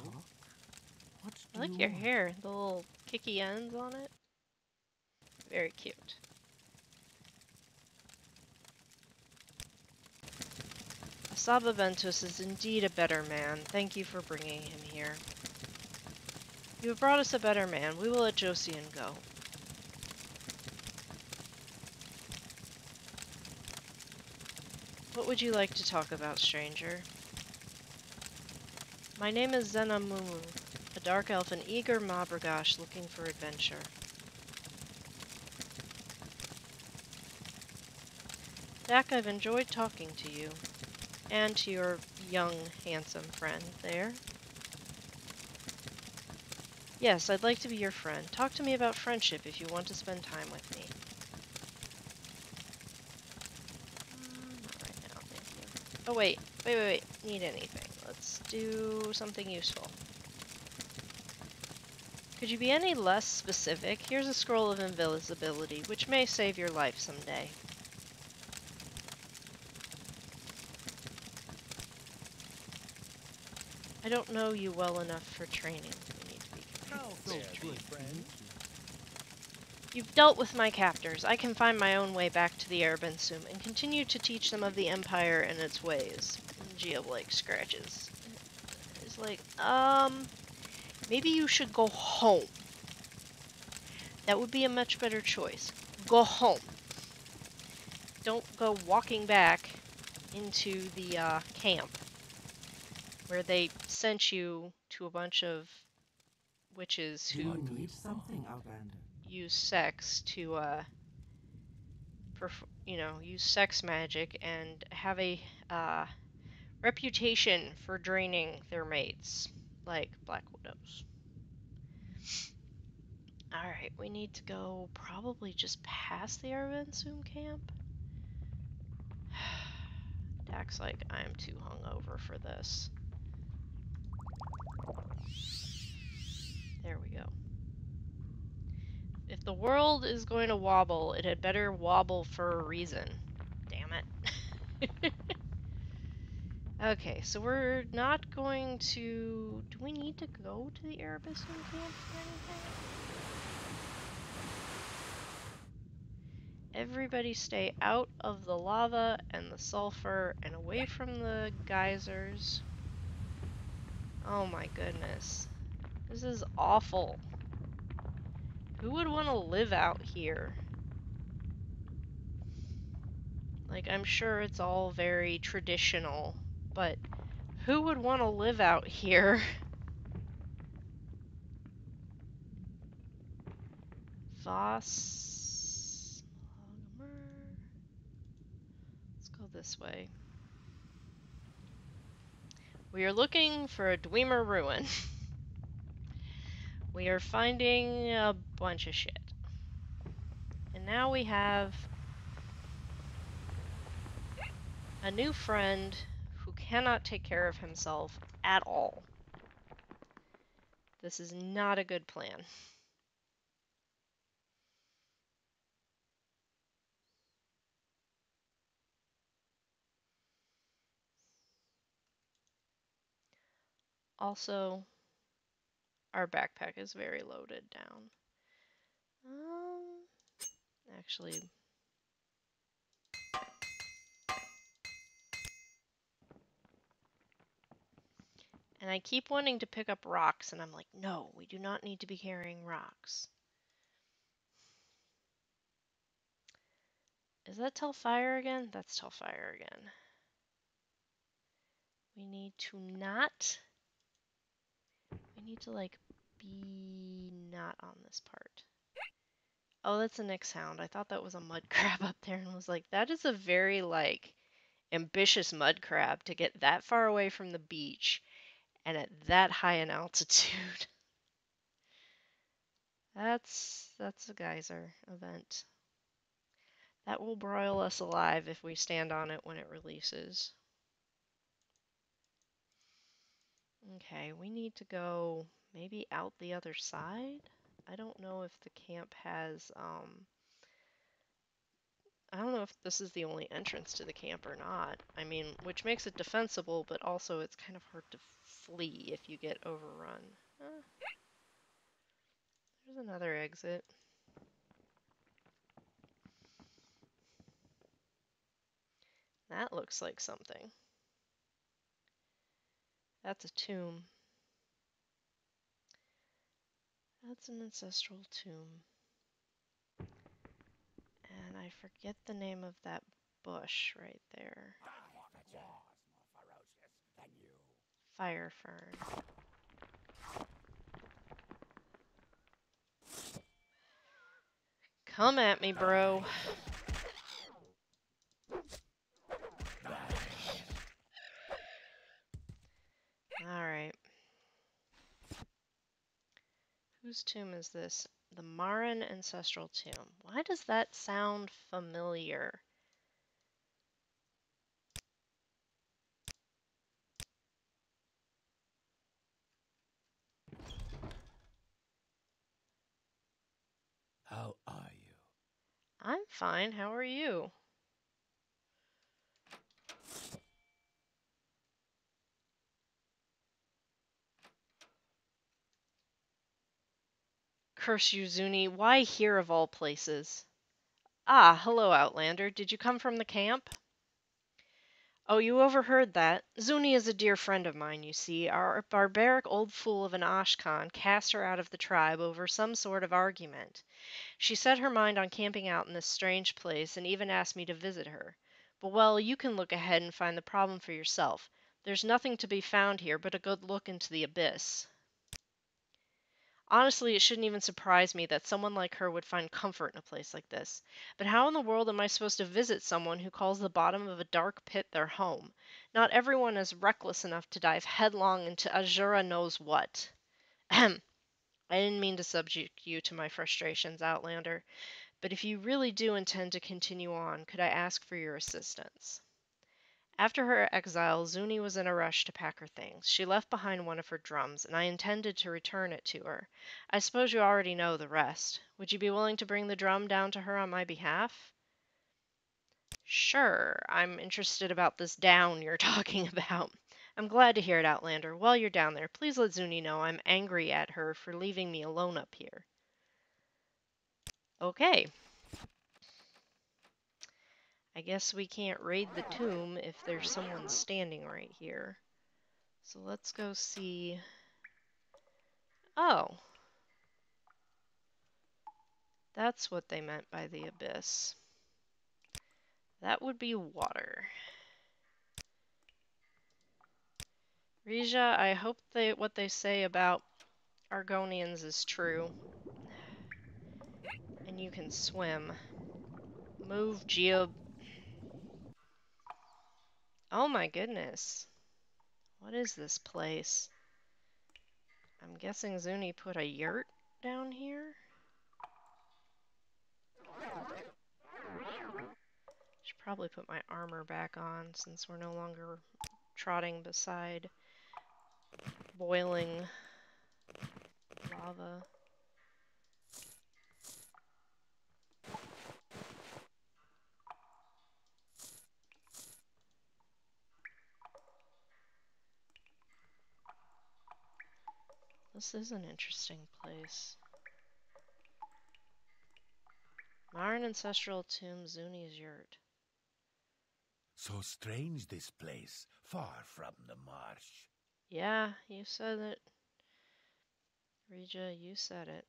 What I do like you your want? hair. The little kicky ends on it. Very cute. Asaba Ventus is indeed a better man. Thank you for bringing him here. You have brought us a better man. We will let Josian go. What would you like to talk about, stranger? My name is Zenamumu, a dark elf and eager Mabragash looking for adventure. Dak, I've enjoyed talking to you. And to your young, handsome friend there. Yes, I'd like to be your friend. Talk to me about friendship if you want to spend time with me. Not right now, thank you. Oh, wait. Wait. Need anything. Let's do something useful. Could you be any less specific? Here's a scroll of invisibility, which may save your life someday. I don't know you well enough for training. We need to be competitive. You've dealt with my captors. I can find my own way back to the Arabensum and continue to teach them of the Empire and its ways. Geoblake scratches. It's like, maybe you should go home. That would be a much better choice. Go home. Don't go walking back into the camp where they sent you to a bunch of witches Do who you need something, Outlander? use sex to, use sex magic and have a reputation for draining their mates, like Black Widows. Alright, we need to go probably just past the Arvensum camp. Dak's like, I'm too hungover for this. There we go. If the world is going to wobble, it had better wobble for a reason. Damn it. Okay, so we're not going to... Do we need to go to the Erebusum camp for anything? Everybody stay out of the lava and the sulfur and away from the geysers. Oh my goodness. This is awful. Who would want to live out here? Like, I'm sure it's all very traditional, but who would want to live out here? Voss... Let's go this way. We are looking for a Dwemer ruin. We are finding a bunch of shit. And now we have a new friend who cannot take care of himself at all. This is not a good plan. Also, our backpack is very loaded down. Actually, and I keep wanting to pick up rocks, and I'm like, no, we do not need to be carrying rocks. Is that Telfire again? That's Telfire again. We need to not... We need to, like, be not on this part. Oh, that's a Nyx hound. I thought that was a mud crab up there and was like, that is a very, like, ambitious mud crab to get that far away from the beach and at that high an altitude. That's a geyser event. That will broil us alive if we stand on it when it releases. Okay, we need to go maybe out the other side. I don't know if the camp has, I don't know if this is the only entrance to the camp or not. I mean, which makes it defensible, but also it's kind of hard to flee if you get overrun. There's another exit. That looks like something. That's a tomb. That's an ancestral tomb. And I forget the name of that bush right there. Fire fern. Come at me, bro. Alright. Whose tomb is this? The Marin Ancestral Tomb. Why does that sound familiar? How are you? I'm fine. How are you? Curse you, Zuni. Why here of all places? Ah, hello, Outlander. Did you come from the camp? Oh, you overheard that. Zuni is a dear friend of mine, you see. Our barbaric old fool of an Ashkan cast her out of the tribe over some sort of argument. She set her mind on camping out in this strange place and even asked me to visit her. But, well, you can look ahead and find the problem for yourself. There's nothing to be found here but a good look into the abyss. Honestly, it shouldn't even surprise me that someone like her would find comfort in a place like this. But how in the world am I supposed to visit someone who calls the bottom of a dark pit their home? Not everyone is reckless enough to dive headlong into Azura knows what. Ahem. I didn't mean to subject you to my frustrations, Outlander, but if you really do intend to continue on, could I ask for your assistance? After her exile, Zuni was in a rush to pack her things. She left behind one of her drums, and I intended to return it to her. I suppose you already know the rest. Would you be willing to bring the drum down to her on my behalf? Sure, I'm interested about this down you're talking about. I'm glad to hear it, Outlander. While you're down there, please let Zuni know I'm angry at her for leaving me alone up here. Okay. I guess we can't raid the tomb if there's someone standing right here. So let's go see. Oh, that's what they meant by the abyss. That would be water. Rija, I hope what they say about Argonians is true. And you can swim. Move, Geo. Oh my goodness. What is this place? I'm guessing Zuni put a yurt down here? Should probably put my armor back on since we're no longer trotting beside boiling lava. This is an interesting place. Modern ancestral tomb, Zuni's yurt. So strange this place, far from the marsh. Yeah, you said it. Rija, you said it.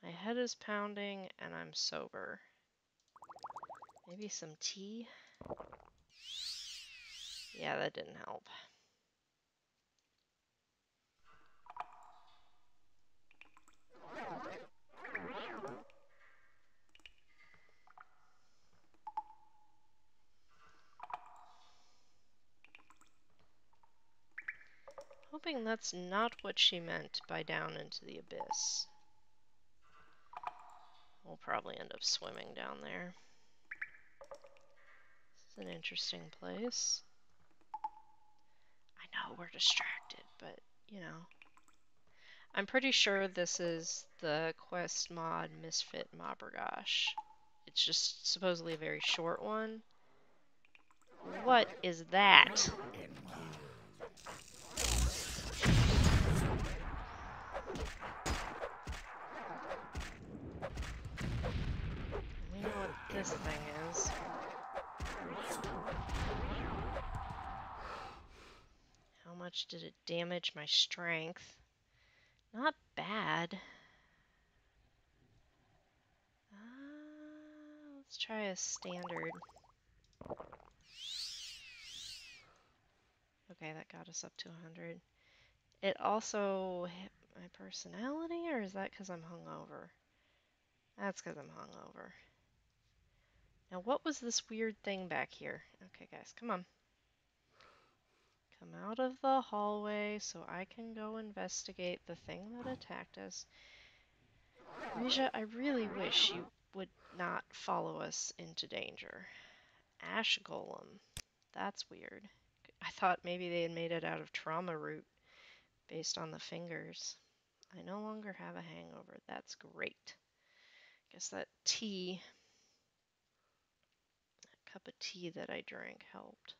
My head is pounding and I'm sober. Maybe some tea? Yeah, that didn't help. Hoping that's not what she meant by down into the abyss. We'll probably end up swimming down there. This is an interesting place. I know we're distracted, but, you know. I'm pretty sure this is the quest mod Misfit Mabergosh. It's just supposedly a very short one. What is that? We know what this thing is. How much did it damage my strength? Not bad. Let's try a standard. Okay, that got us up to 100. It also hit my personality, or is that because I'm hungover? That's because I'm hungover. Now, what was this weird thing back here? Okay, guys, come on. Come out of the hallway so I can go investigate the thing that attacked us. Rija, I really wish you would not follow us into danger. Ash Golem. That's weird. I thought maybe they had made it out of trauma root based on the fingers. I no longer have a hangover. That's great. Guess that tea, that cup of tea that I drank helped.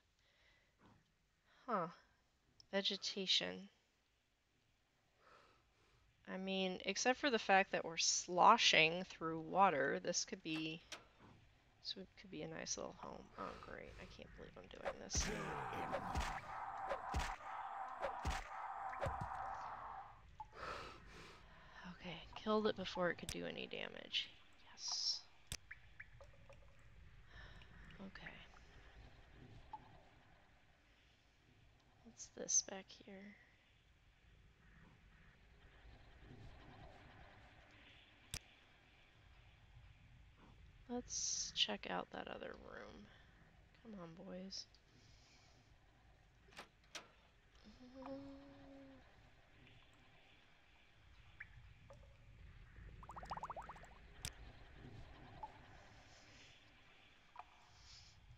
Huh. Vegetation. I mean, except for the fact that we're sloshing through water, this could be a nice little home. Oh, great. I can't believe I'm doing this. Okay, killed it before it could do any damage. Yes. Okay. What's this back here? Let's check out that other room. Come on, boys.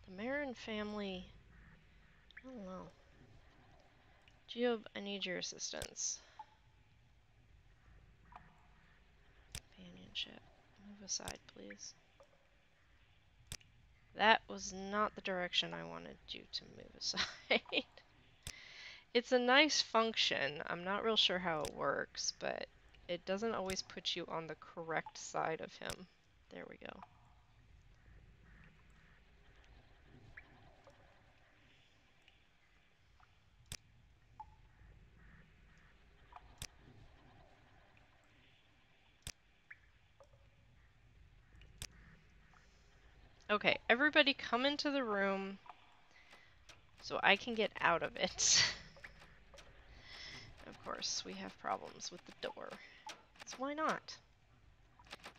The Marin family. I don't know. Geob, I need your assistance. Companionship. Move aside, please. That was not the direction I wanted you to move aside. It's a nice function. I'm not real sure how it works, but it doesn't always put you on the correct side of him. There we go. Okay, everybody come into the room so I can get out of it. Of course, we have problems with the door. So why not?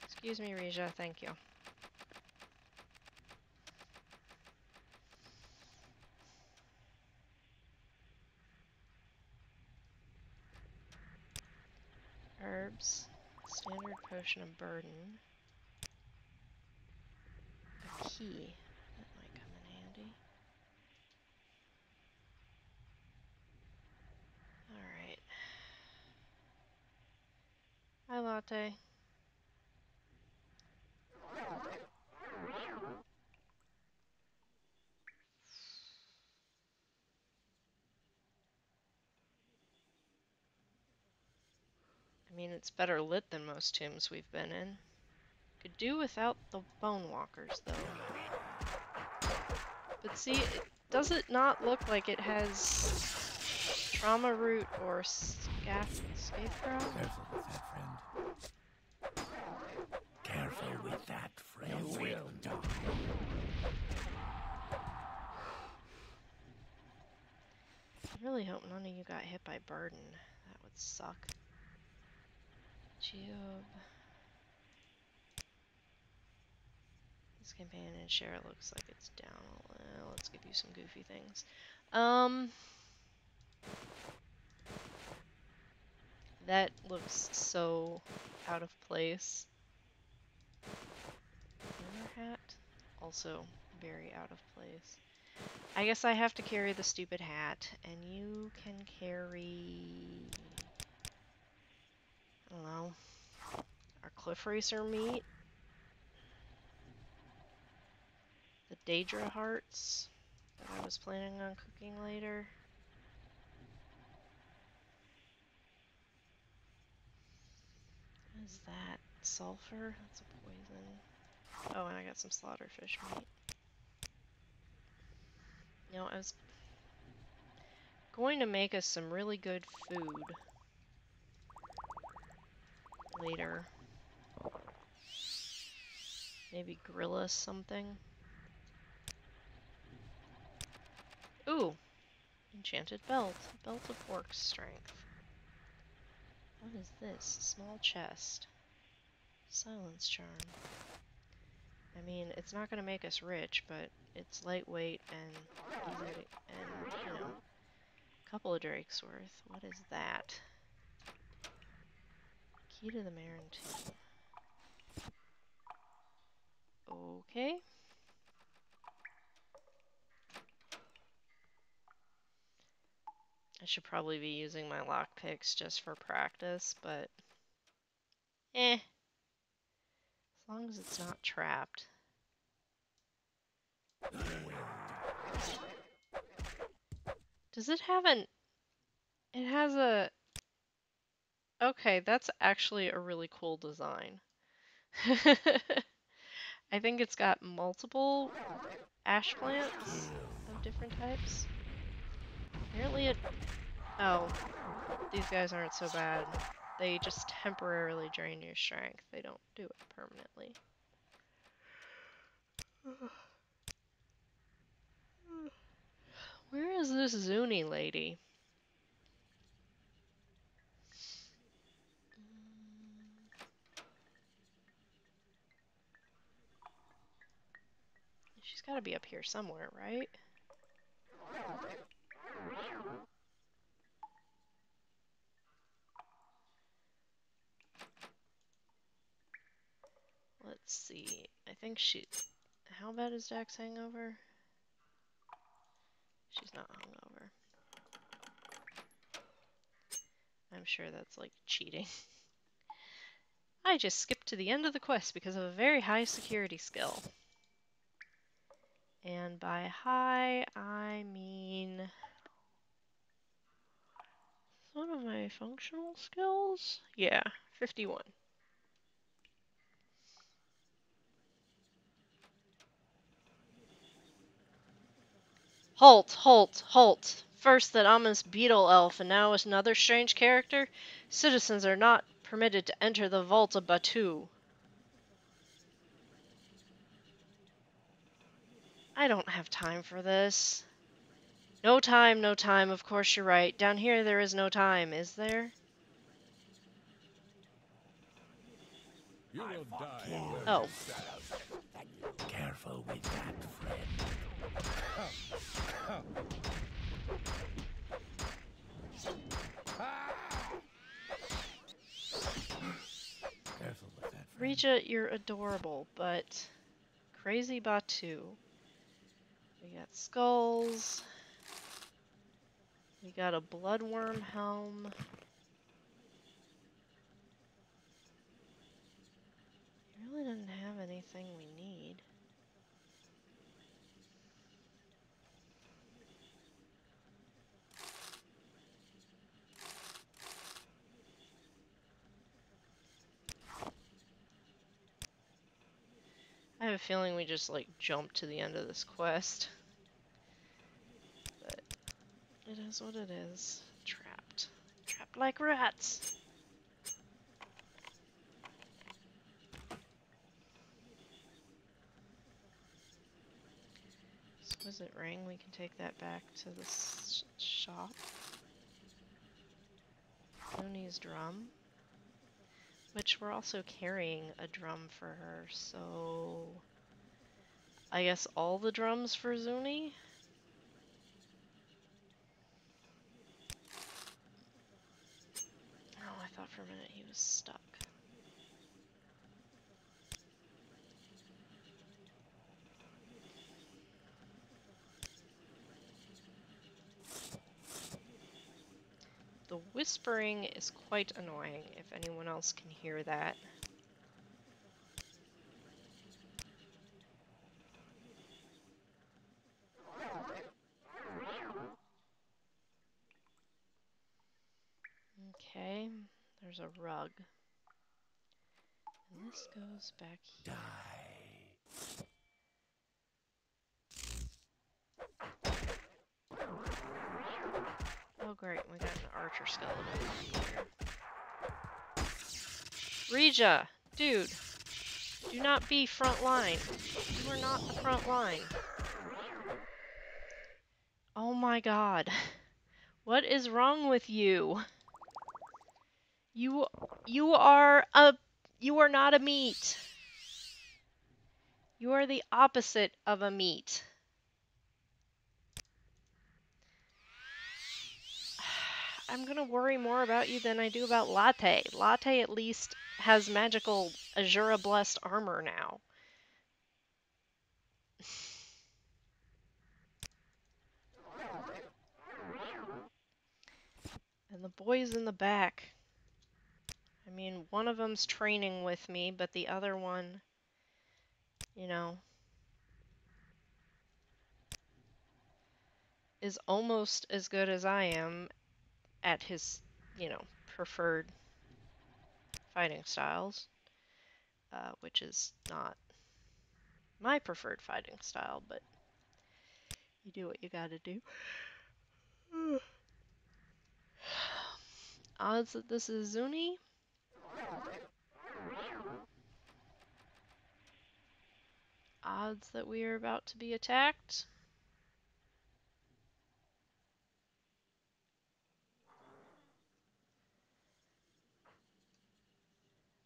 Excuse me, Rija, thank you. Herbs, standard potion of burden, a key. That might come in handy. Alright. Hi, Latte. I mean, it's better lit than most tombs we've been in. Could do without the bone walkers, though. But see, does it not look like it has trauma root or scarecrow? Careful with that, friend. Careful with that, friend. You will die. I really hope none of you got hit by burden. That would suck. Geob. This companion share looks like it's down. Let's give you some goofy things. That looks so out of place. Winter hat, also very out of place. I guess I have to carry the stupid hat, and you can carry, I don't know, our cliff racer meat, the Daedra hearts that I was planning on cooking later. What is that? Sulfur? That's a poison. Oh, and I got some slaughterfish meat. You know, I was going to make us some really good food later. Maybe grill us something. Ooh, enchanted belt. Belt of orc strength. What is this? Small chest. Silence charm. I mean, it's not going to make us rich, but it's lightweight and easy to, and, you know, a couple of drakes worth. What is that? Key to the Marin tomb. Okay. I should probably be using my lockpicks just for practice, but as long as it's not trapped. Does it have an... It has a... Okay, that's actually a really cool design. I think it's got multiple ash plants of different types. Apparently it... Oh, these guys aren't so bad. They just temporarily drain your strength. They don't do it permanently. Where is this Zuni lady? She's got to be up here somewhere, right? see. I think she... How bad is Dax hangover? She's not hungover. I'm sure that's like cheating. I just skipped to the end of the quest because of a very high security skill. And by high, I mean... One of my functional skills? Yeah, 51. Halt, halt, halt. First that ominous beetle elf, and now another strange character? Citizens are not permitted to enter the vault of Batu. I don't have time for this. No time, no time, of course you're right. Down here there is no time, is there? You will die. Oh. Careful with that, friend. Careful with that, friend. Regia, you're adorable, but crazy Batu. We got skulls. We got a bloodworm helm. We really didn't have anything we need. I have a feeling we just like jumped to the end of this quest. But it is what it is. Trapped. Trapped like rats. Exquisite ring. We can take that back to the shop. Looney's drum. Which we're also carrying a drum for her, so... I guess all the drums for Zuni? Oh, I thought for a minute he was stuck. The whispering is quite annoying, if anyone else can hear that. Okay, there's a rug. And this goes back here. Oh great, we got an archer skeleton here. Regia! Dude! Do not be front line. You are not the front line. Oh my god. What is wrong with you? You are not a meat. You are the opposite of a meat. I'm gonna worry more about you than I do about Latte. Latte at least has magical Azura blessed armor now. And the boys in the back. I mean, one of them's training with me, but the other one, you know, is almost as good as I am at his, you know, preferred fighting styles, which is not my preferred fighting style, but you do what you gotta do. Odds that this is Zuni? Odds that we are about to be attacked?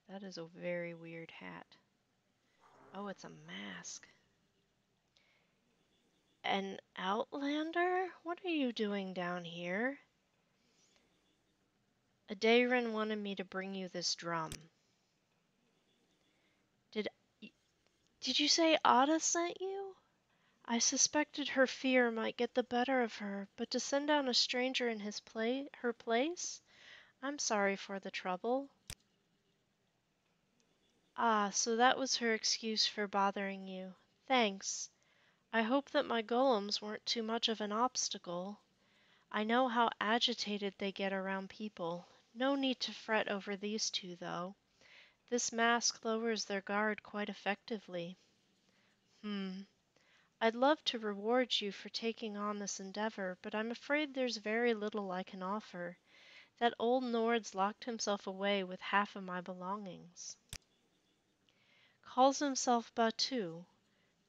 That is a very weird hat. Oh, it's a mask. An outlander? What are you doing down here? Adairan wanted me to bring you this drum. Did you say Ada sent you? I suspected her fear might get the better of her, but to send down a stranger in her place? I'm sorry for the trouble. Ah, so that was her excuse for bothering you. Thanks. I hope that my golems weren't too much of an obstacle. I know how agitated they get around people. No need to fret over these two, though. This mask lowers their guard quite effectively. I'd love to reward you for taking on this endeavor, but I'm afraid there's very little I can offer. That old Nord's locked himself away with half of my belongings. Calls himself Batu.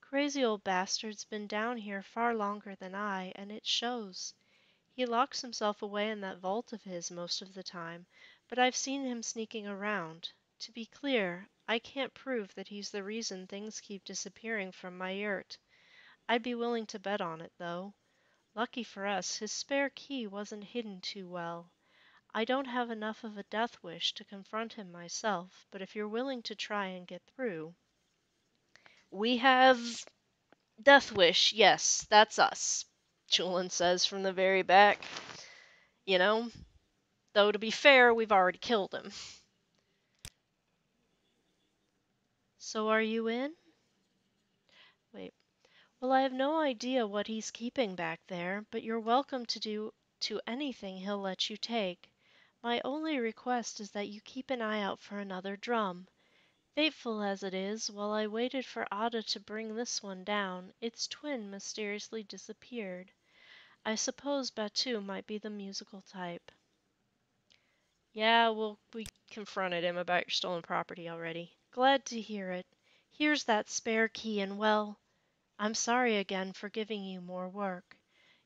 Crazy old bastard's been down here far longer than I, and it shows. He locks himself away in that vault of his most of the time, but I've seen him sneaking around. To be clear, I can't prove that he's the reason things keep disappearing from my yurt. I'd be willing to bet on it, though. Lucky for us, his spare key wasn't hidden too well. I don't have enough of a death wish to confront him myself, but if you're willing to try and get through. We have death wish, yes, that's us, Chulin says from the very back. You know, though to be fair, we've already killed him. So are you in? Wait. Well, I have no idea what he's keeping back there, but you're welcome to anything he'll let you take. My only request is that you keep an eye out for another drum. Fateful as it is, while I waited for Ada to bring this one down, its twin mysteriously disappeared. I suppose Batu might be the musical type. Yeah, well, we confronted him about your stolen property already. Glad to hear it. Here's that spare key, and well, I'm sorry again for giving you more work.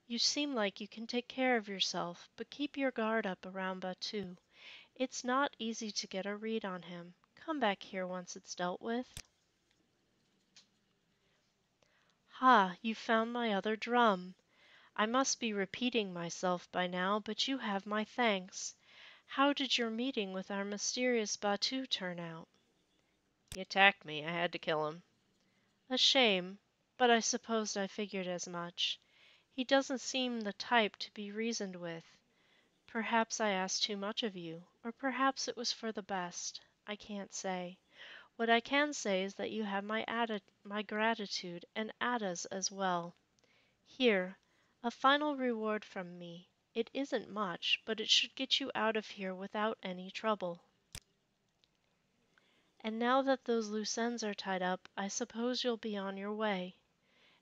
You seem like you can take care of yourself, but keep your guard up around Batu. It's not easy to get a read on him. Come back here once it's dealt with. Ha, you found my other drum. I must be repeating myself by now, but you have my thanks. How did your meeting with our mysterious Batu turn out? He attacked me. I had to kill him. A shame, but I supposed I figured as much. He doesn't seem the type to be reasoned with. Perhaps I asked too much of you, or perhaps it was for the best. I can't say. What I can say is that you have my gratitude, and Ada's as well. Here, a final reward from me. It isn't much, but it should get you out of here without any trouble. And now that those loose ends are tied up, I suppose you'll be on your way.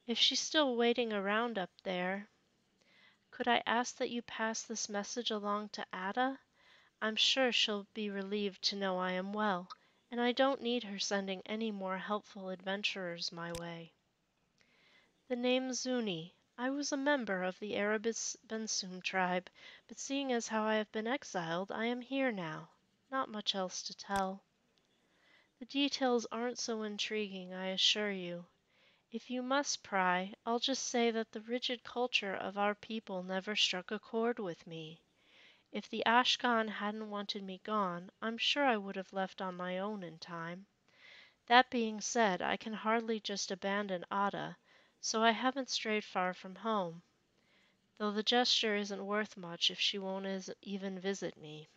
If she's still waiting around up there, could I ask that you pass this message along to Ada? I'm sure she'll be relieved to know I am well, and I don't need her sending any more helpful adventurers my way. The name's Zuni. I was a member of the Erebus Bensum tribe, but seeing as how I have been exiled, I am here now. Not much else to tell. The details aren't so intriguing, I assure you. If you must pry, I'll just say that the rigid culture of our people never struck a chord with me. If the Ashkan hadn't wanted me gone, I'm sure I would have left on my own in time. That being said, I can hardly just abandon Ada, so I haven't strayed far from home. Though the gesture isn't worth much if she won't even visit me,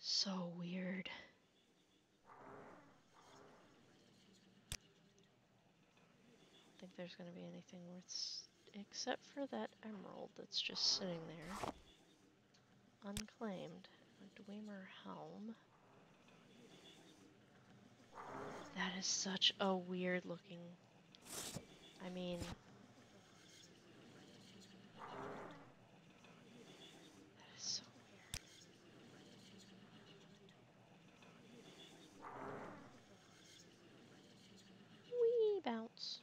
So weird. I don't think there's going to be anything worth except for that emerald that's just sitting there. Unclaimed. A Dwemer helm. That is such a weird looking... I mean... That is so weird. Wee bounce.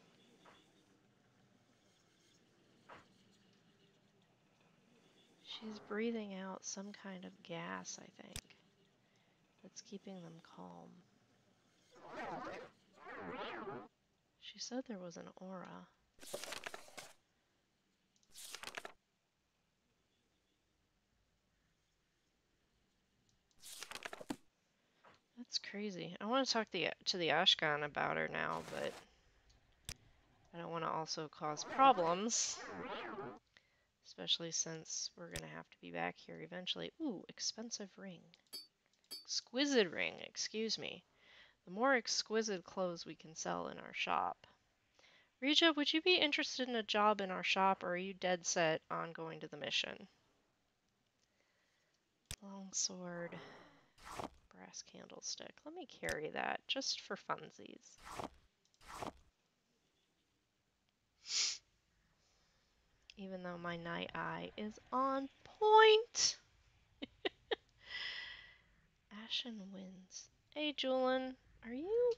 She's breathing out some kind of gas, I think, that's keeping them calm. She said there was an aura. It's crazy. I want to talk to the Ashkan about her now, but I don't want to also cause problems. Especially since we're going to have to be back here eventually. Ooh, expensive ring. Exquisite ring, excuse me. The more exquisite clothes we can sell in our shop. Rija, would you be interested in a job in our shop, or are you dead set on going to the mission? Longsword, brass candlestick. Let me carry that, just for funsies. Even though my night eye is on point. Ashen winds. Hey, Julian, are you...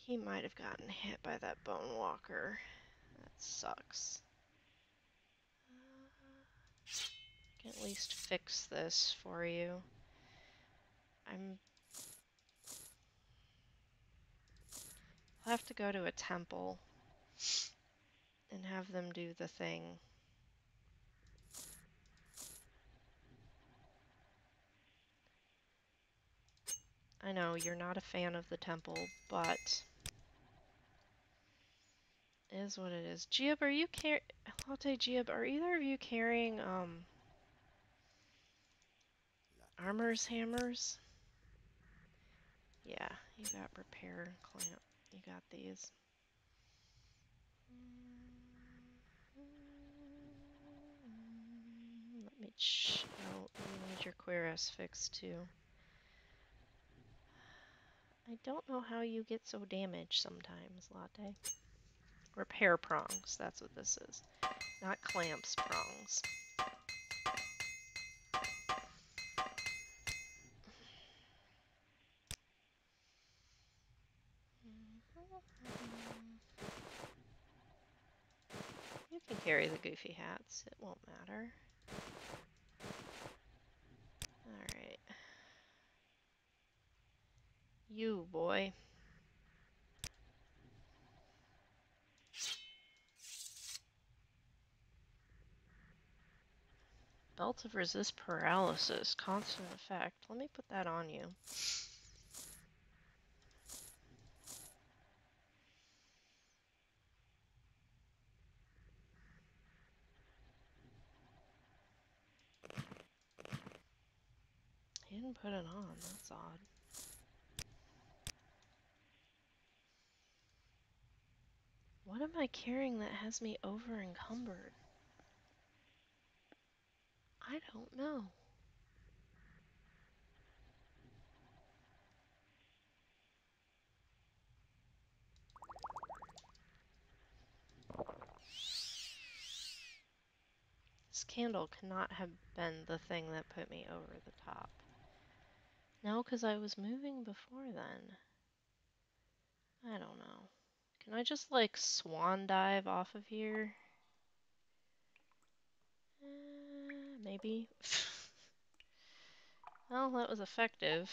He might have gotten hit by that bone walker. That sucks. I can at least fix this for you. I'll have to go to a temple and have them do the thing. I know you're not a fan of the temple, but it is what it is. Giab, are you Latte Giab, are either of you carrying armor's hammers? Yeah, you got repair and clamp. You got these. Let me oh, you need your cuirass fixed too. I don't know how you get so damaged sometimes, Latte. Repair prongs, that's what this is. Not clamps, prongs. You can carry the goofy hats, it won't matter. Alright. You, boy. Belt of resist paralysis, constant effect. Let me put that on you. He didn't put it on, that's odd. What am I carrying that has me over encumbered? I don't know. This candle cannot have been the thing that put me over the top. No, because I was moving before then. I don't know. Can I just, like, swan dive off of here? Maybe. Well, that was effective.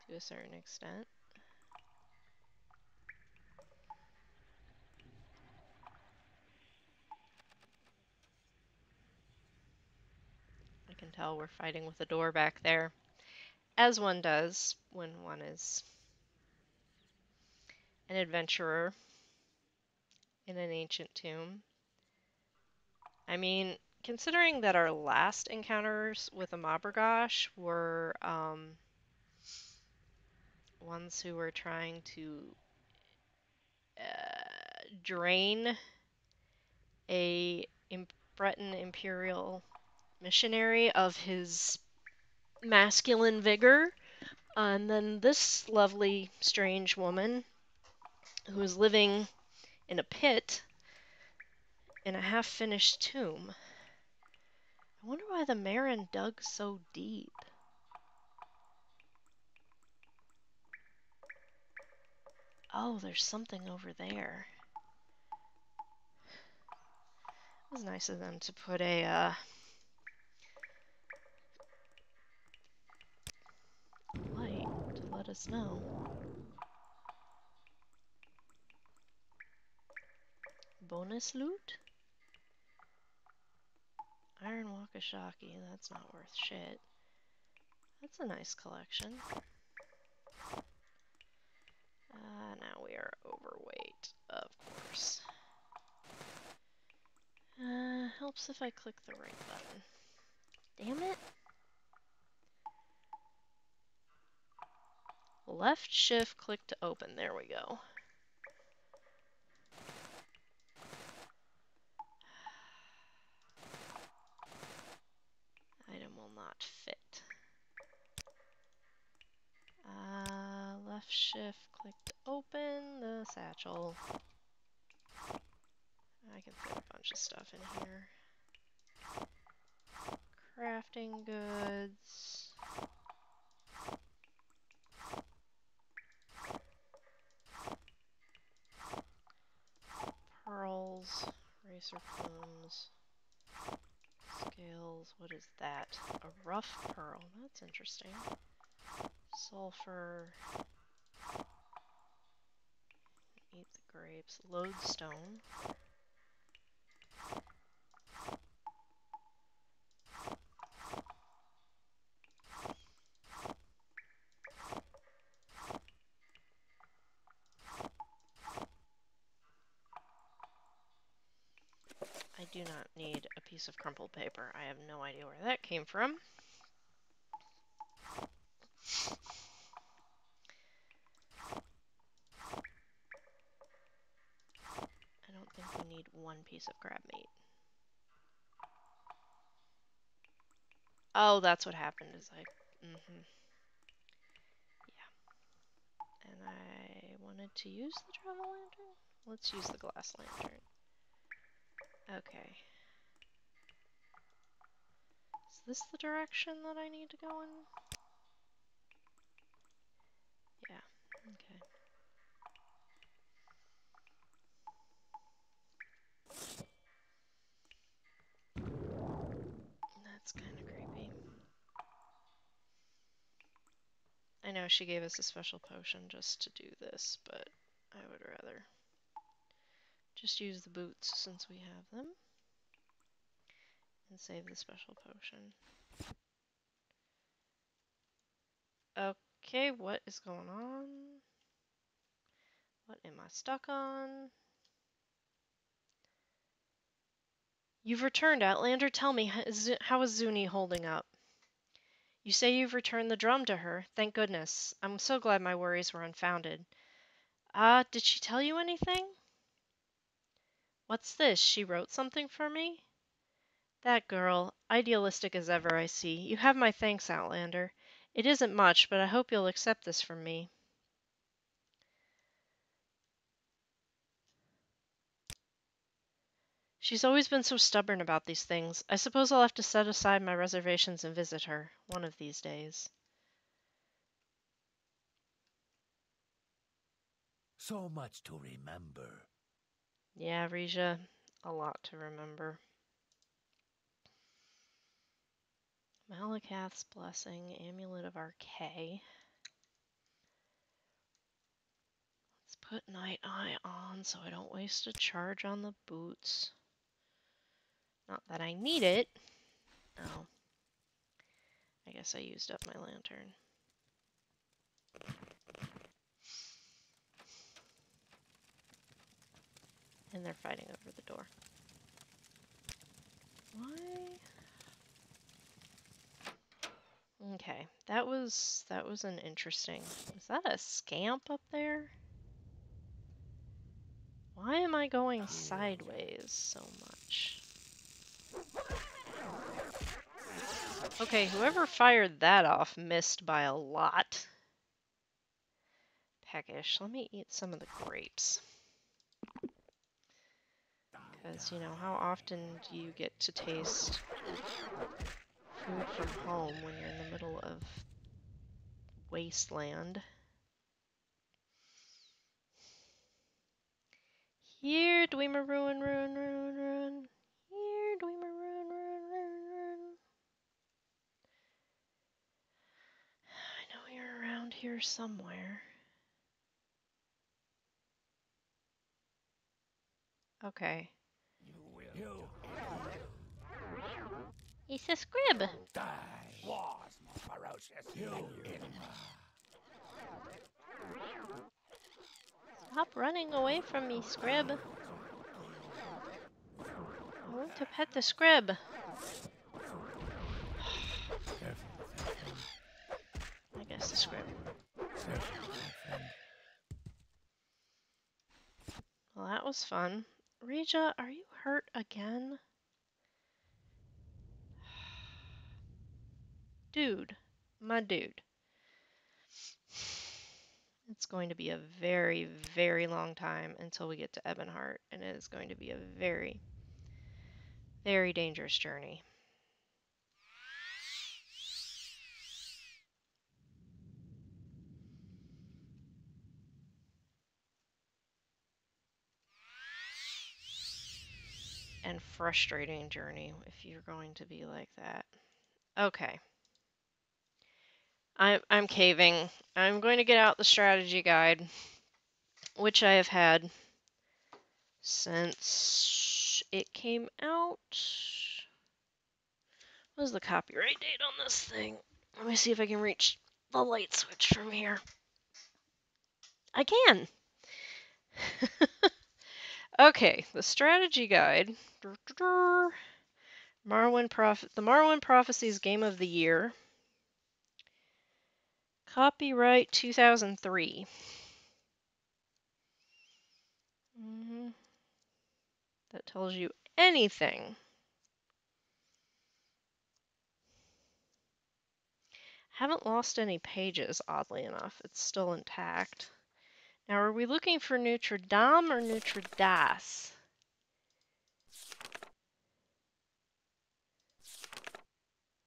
To a certain extent. I can tell we're fighting with a door back there. As one does when one is an adventurer in an ancient tomb. I mean, considering that our last encounters with a Mabergosh were ones who were trying to drain a Breton imperial missionary of his masculine vigor, and then this lovely, strange woman who is living in a pit in a half-finished tomb. I wonder why the Marin dug so deep. Oh, there's something over there. It was nice of them to put a light to let us know. Bonus loot? Iron Wakashaki, that's not worth shit. That's a nice collection. Now we are overweight, of course. Helps if I click the right button. Damn it! Left shift click to open. There we go. Item will not fit. Left shift click to open the satchel. I can fit a bunch of stuff in here. Crafting goods. Pearls. Racer plumes. Scales. What is that? A rough pearl. That's interesting. Sulfur. Eat the grapes. Lodestone. I do not need a piece of crumpled paper. I have no idea where that came from. I don't think we need one piece of crab meat. Oh, that's what happened is I... Yeah. And I wanted to use the travel lantern? Let's use the glass lantern. Okay. Is this the direction that I need to go in? Yeah, okay. That's kind of creepy. I know she gave us a special potion just to do this, but I would rather just use the boots since we have them. And save the special potion. Okay, what is going on? What am I stuck on? You've returned, Outlander. Tell me, how is Zuni holding up? You say you've returned the drum to her. Thank goodness. I'm so glad my worries were unfounded. Did she tell you anything? What's this? She wrote something for me? That girl, idealistic as ever, I see. You have my thanks, Outlander. It isn't much, but I hope you'll accept this from me. She's always been so stubborn about these things. I suppose I'll have to set aside my reservations and visit her, one of these days. So much to remember. Yeah, Rija, a lot to remember. Malakath's Blessing, Amulet of Archay. Let's put Night Eye on so I don't waste a charge on the boots. Not that I need it. Oh. I guess I used up my lantern. And they're fighting over the door. Why? Okay, that was an interesting. Is that a scamp up there? Why am I going sideways so much? Okay, whoever fired that off missed by a lot. Peckish. Let me eat some of the grapes. Because, you know, how often do you get to taste food from home when you're in the middle of wasteland? Here, Dwemer, ruin, ruin, ruin, ruin. Here, Dwemer, ruin, ruin, ruin, ruin. I know you're around here somewhere. Okay. You will. It's a scrib. Die. War's more ferocious than you. Stop running away from me, scrib. I want to pet the scrib. I guess the scrib. Well, that was fun. Rija, are you hurt again? Dude. My dude. It's going to be a very, very long time until we get to Ebonheart, and it is going to be a very, very dangerous journey. And frustrating journey if you're going to be like that. Okay. I'm caving. I'm going to get out the strategy guide, which I have had since it came out. What is the copyright date on this thing? Let me see if I can reach the light switch from here. I can! Okay, the strategy guide. The Morrowind Prophecies Game of the Year. Copyright 2003. That tells you anything. Haven't lost any pages, oddly enough. It's still intact. Now, are we looking for Notre Dame or Notre Das?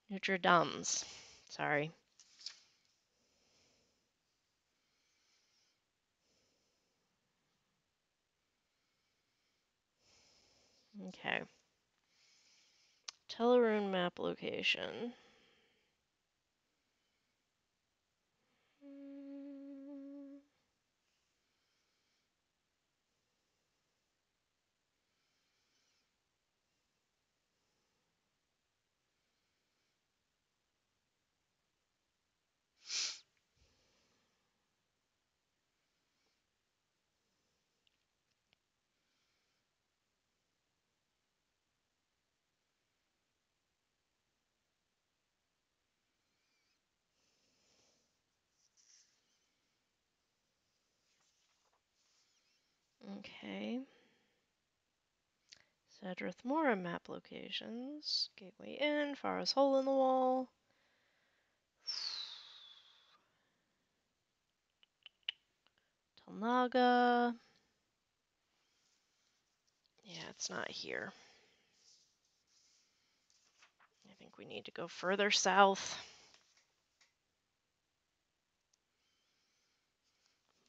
Notre Dames. Sorry. Okay. Teleroon map location. Okay. Sadrith Mora map locations. Gateway Inn, Farah's Hole in the Wall. Talnaga. Yeah, it's not here. I think we need to go further south.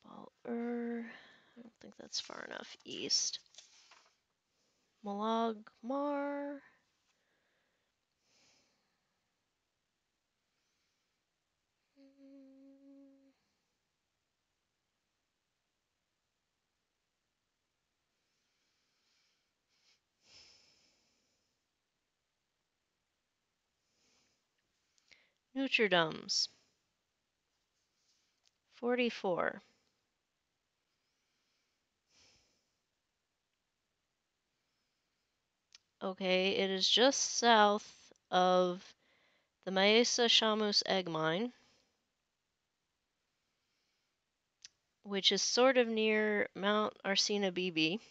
Bal-Ur. I don't think that's far enough east. Malag Mar. Notre Dame's. 44. Okay, it is just south of the Maesa Shamus egg mine, which is sort of near Mount Arsina Bibi.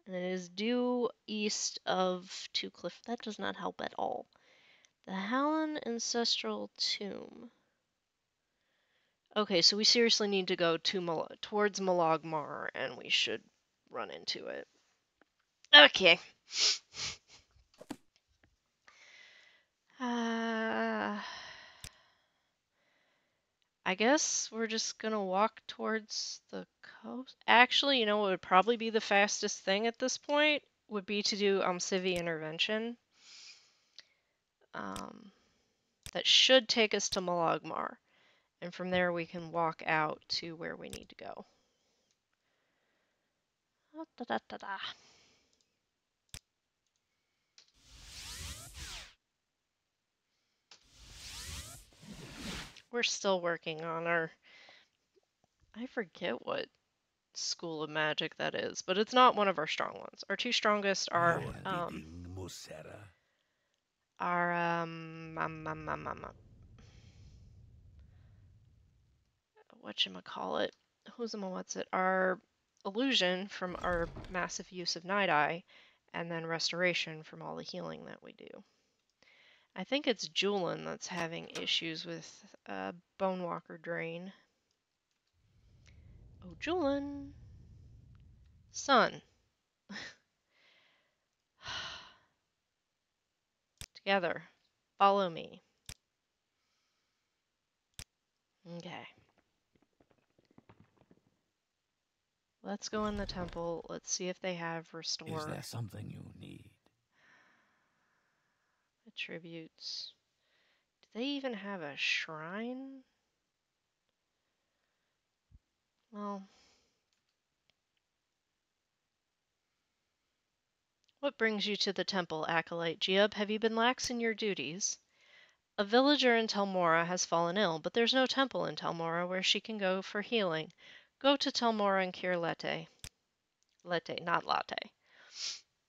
And it is due east of Two Cliff. That does not help at all. The Hallan Ancestral Tomb. Okay, so we seriously need to go to towards Malag Mar, and we should run into it. Okay. I guess we're just gonna walk towards the coast. Actually, you know what would probably be the fastest thing at this point would be to do Civi Intervention. That should take us to Malagmar, and from there we can walk out to where we need to go. Da, da, da, da. we're still working on our. I forget what school of magic that is, but it's not one of our strong ones. Our two strongest are You're leading Musera. are whatchamacallit, what's it? Our illusion from our massive use of Night Eye, and then restoration from all the healing that we do. I think it's Julin that's having issues with Bonewalker Drain. Oh, Julin! Son! Together. Follow me. Okay. Let's go in the temple. Let's see if they have Is restore there something you need? attributes. Do they even have a shrine? Well, what brings you to the temple, Acolyte Giab? Have you been lax in your duties? A villager in Telmora has fallen ill, but there's no temple in Telmora where she can go for healing. Go to Telmora and cure Lete. Lete, not latte.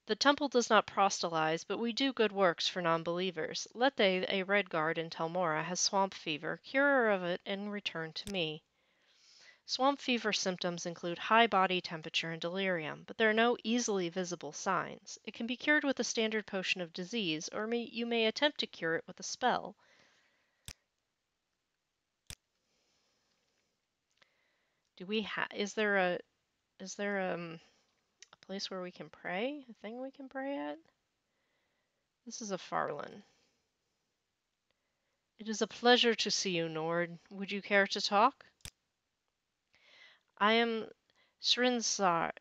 The temple does not proselytize, but we do good works for non-believers. Lete, a red guard in Telmora, has swamp fever. Cure her of it and return to me. Swamp fever symptoms include high body temperature and delirium, but there are no easily visible signs. It can be cured with a standard potion of disease, or you may attempt to cure it with a spell. Do we is there a place where we can pray? A thing we can pray at? This is a Farland. It is a pleasure to see you, Nord. Would you care to talk? I am Shrinthsar,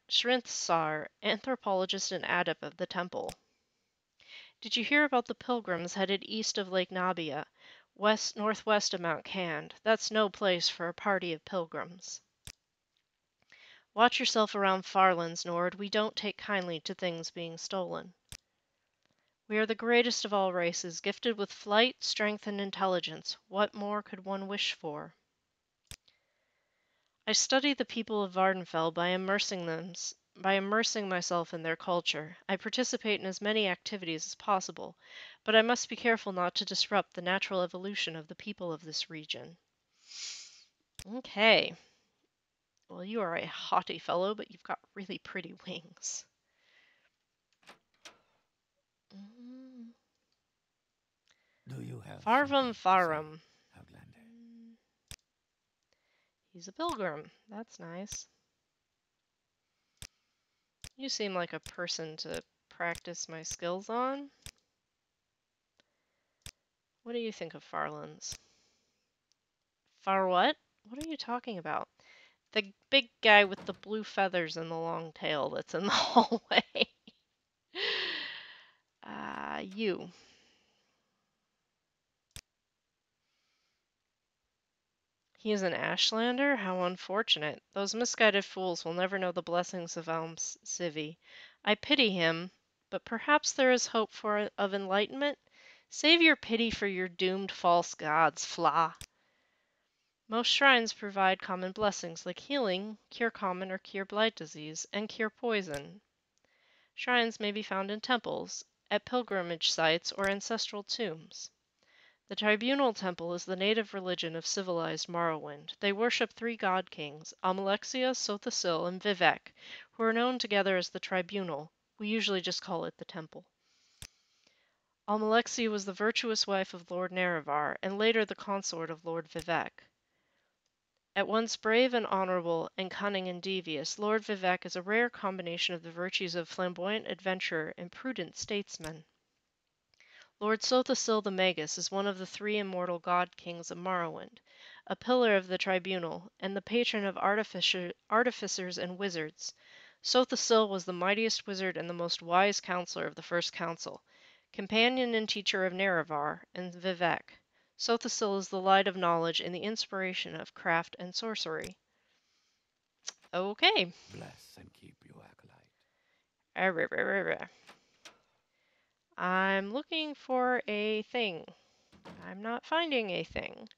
anthropologist and adept of the temple. Did you hear about the pilgrims headed east of Lake Nabia, northwest of Mount Cand? That's no place for a party of pilgrims. Watch yourself around Farlands, Nord. We don't take kindly to things being stolen. We are the greatest of all races, gifted with flight, strength, and intelligence. What more could one wish for? I study the people of Vardenfell by immersing myself in their culture. I participate in as many activities as possible, but I must be careful not to disrupt the natural evolution of the people of this region. Okay. Well, you are a haughty fellow, but you've got really pretty wings. Do you have Farvam something to say, Farum. Outlander? He's a pilgrim. That's nice. You seem like a person to practice my skills on. What do you think of Farlands? Far what? What are you talking about? The big guy with the blue feathers and the long tail that's in the hallway. You. He is an Ashlander? How unfortunate. Those misguided fools will never know the blessings of Alms Civi. I pity him, but perhaps there is hope of enlightenment? Save your pity for your doomed false gods, Fla. Most shrines provide common blessings like healing, cure common or cure blight disease, and cure poison. Shrines may be found in temples, at pilgrimage sites, or ancestral tombs. The Tribunal Temple is the native religion of civilized Morrowind. They worship three god kings, Almalexia, Sothasil, and Vivek, who are known together as the Tribunal. We usually just call it the Temple. Almalexia was the virtuous wife of Lord Nerevar, and later the consort of Lord Vivek. At once brave and honorable, and cunning and devious, Lord Vivek is a rare combination of the virtues of flamboyant adventurer and prudent statesman. Lord Sothasil the Magus is one of the three immortal god kings of Morrowind, a pillar of the Tribunal, and the patron of artificers and wizards. Sothasil was the mightiest wizard and the most wise counselor of the First Council, companion and teacher of Nerevar and Vivek. Sothasil is the light of knowledge and the inspiration of craft and sorcery. Okay. Bless and keep you, Acolyte. I'm looking for a thing. I'm not finding a thing.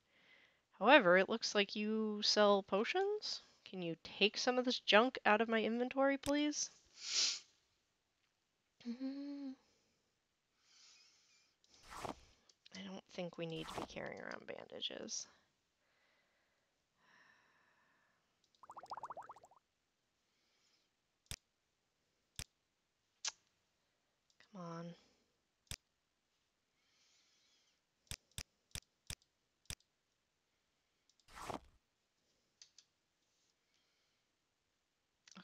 However, it looks like you sell potions. Can you take some of this junk out of my inventory, please? I don't think we need to be carrying around bandages. Come on.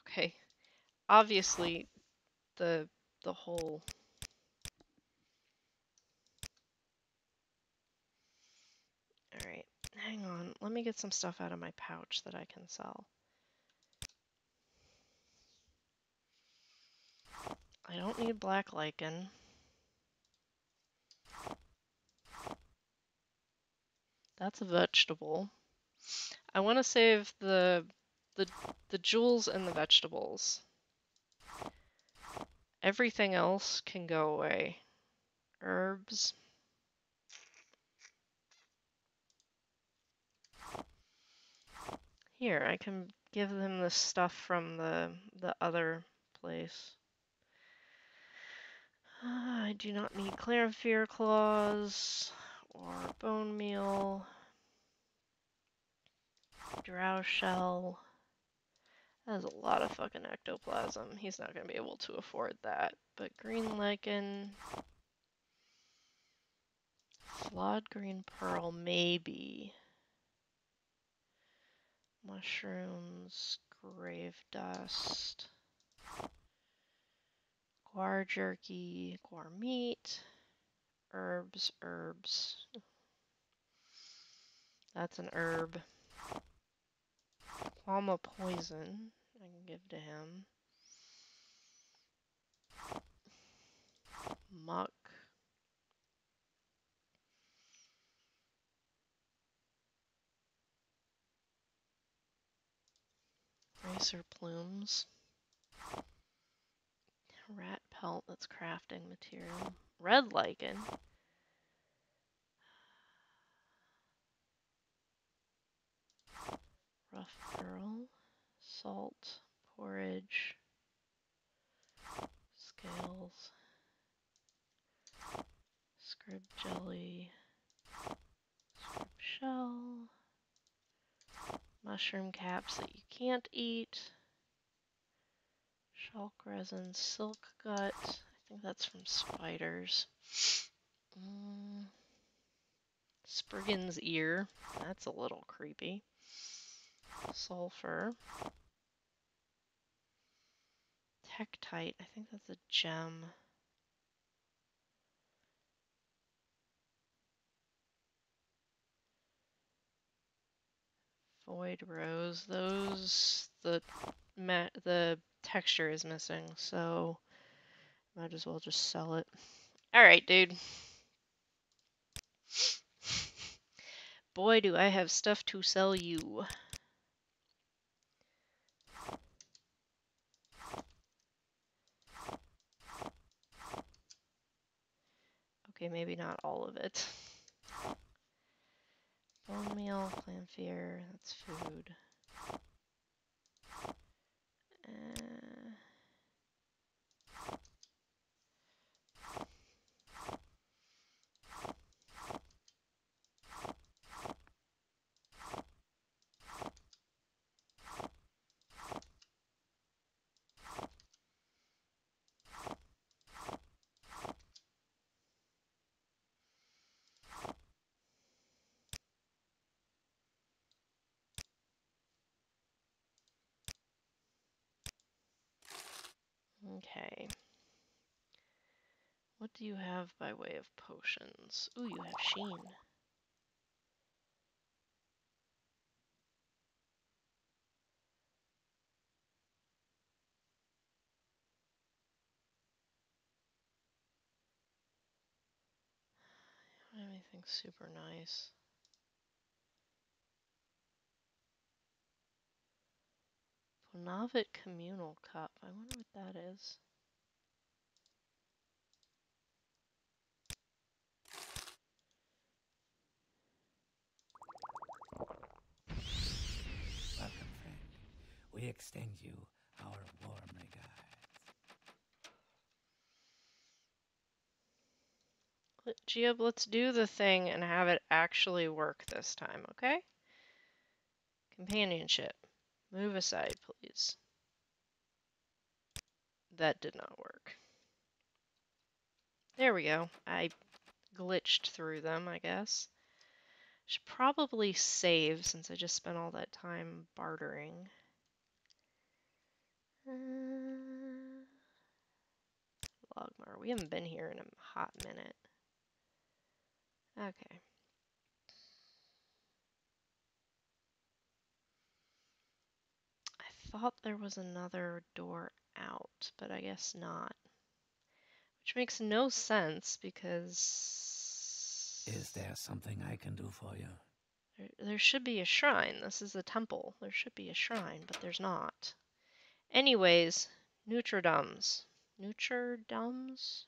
Okay. Obviously, the whole... Alright, hang on. Let me get some stuff out of my pouch that I can sell. I don't need black lichen. That's a vegetable. I want to save the jewels and the vegetables. Everything else can go away. Herbs. Here, I can give them the stuff from the other place. I do not need Clarifier claws or bone meal. Drow shell. That is a lot of fucking ectoplasm. He's not gonna be able to afford that. But green lichen. Flawed green pearl, maybe. Mushrooms, grave dust. Guar jerky, guar meat. Herbs, herbs. That's an herb. Quama poison, I can give to him. Muck. Racer plumes. Rat pelt, that's crafting material. Red lichen. Rough pearl. Salt. Porridge. Scales. Scrib jelly. Scrib shell. Mushroom caps that you can't eat. Shulk resin, silk gut. I think that's from spiders. Spriggan's ear. That's a little creepy. Sulfur. Tektite. I think that's a gem. Void rose. Those, the texture is missing, so might as well just sell it. Alright, dude. Boy, do I have stuff to sell you. Okay, maybe not all of it. Bone meal, Clarifier, that's food. Okay. What do you have by way of potions? Ooh, you have Sheen. I don't have anything super nice. Ponavit Communal Cup. I wonder what that is. we extend you our warm regards. Geob, let's do the thing and have it actually work this time, okay? Companionship. Move aside, please. That did not work. There we go. I glitched through them, I guess. Should probably save since I just spent all that time bartering. Logmar. We haven't been here in a hot minute. Okay. I thought there was another door out, but I guess not. Which makes no sense because... Is there something I can do for you? There should be a shrine. This is a temple. There should be a shrine, but there's not. Anyways, Nutridums. Nutridums?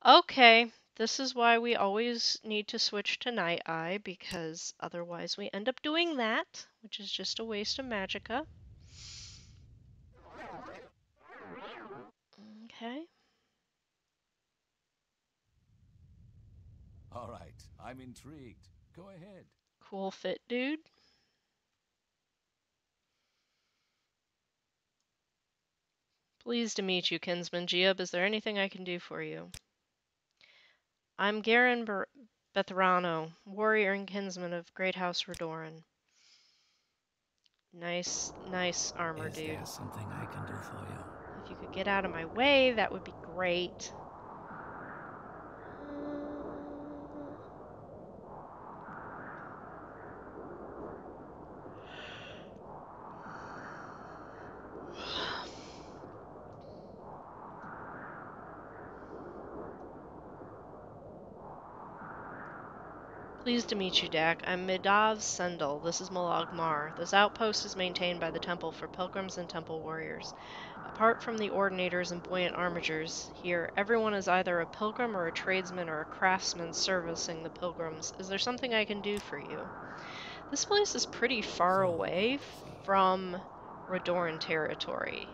Okay, this is why we always need to switch to Night Eye, because otherwise we end up doing that, which is just a waste of magicka. Okay. All right, I'm intrigued. Go ahead. Cool fit, dude. Pleased to meet you, kinsman. Geob, is there anything I can do for you? I'm Garen Bethrano, warrior and kinsman of Great House Redoran. Nice armor, Is dude. there something I can do for you? If you could get out of my way, that would be great. Pleased to meet you, Dak. I'm Midav Sendel. This is Malag Mar. This outpost is maintained by the temple for pilgrims and temple warriors. Apart from the ordinators and buoyant armigers, here everyone is either a pilgrim or a tradesman or a craftsman servicing the pilgrims. Is there something I can do for you? This place is pretty far So, away from Redoran territory.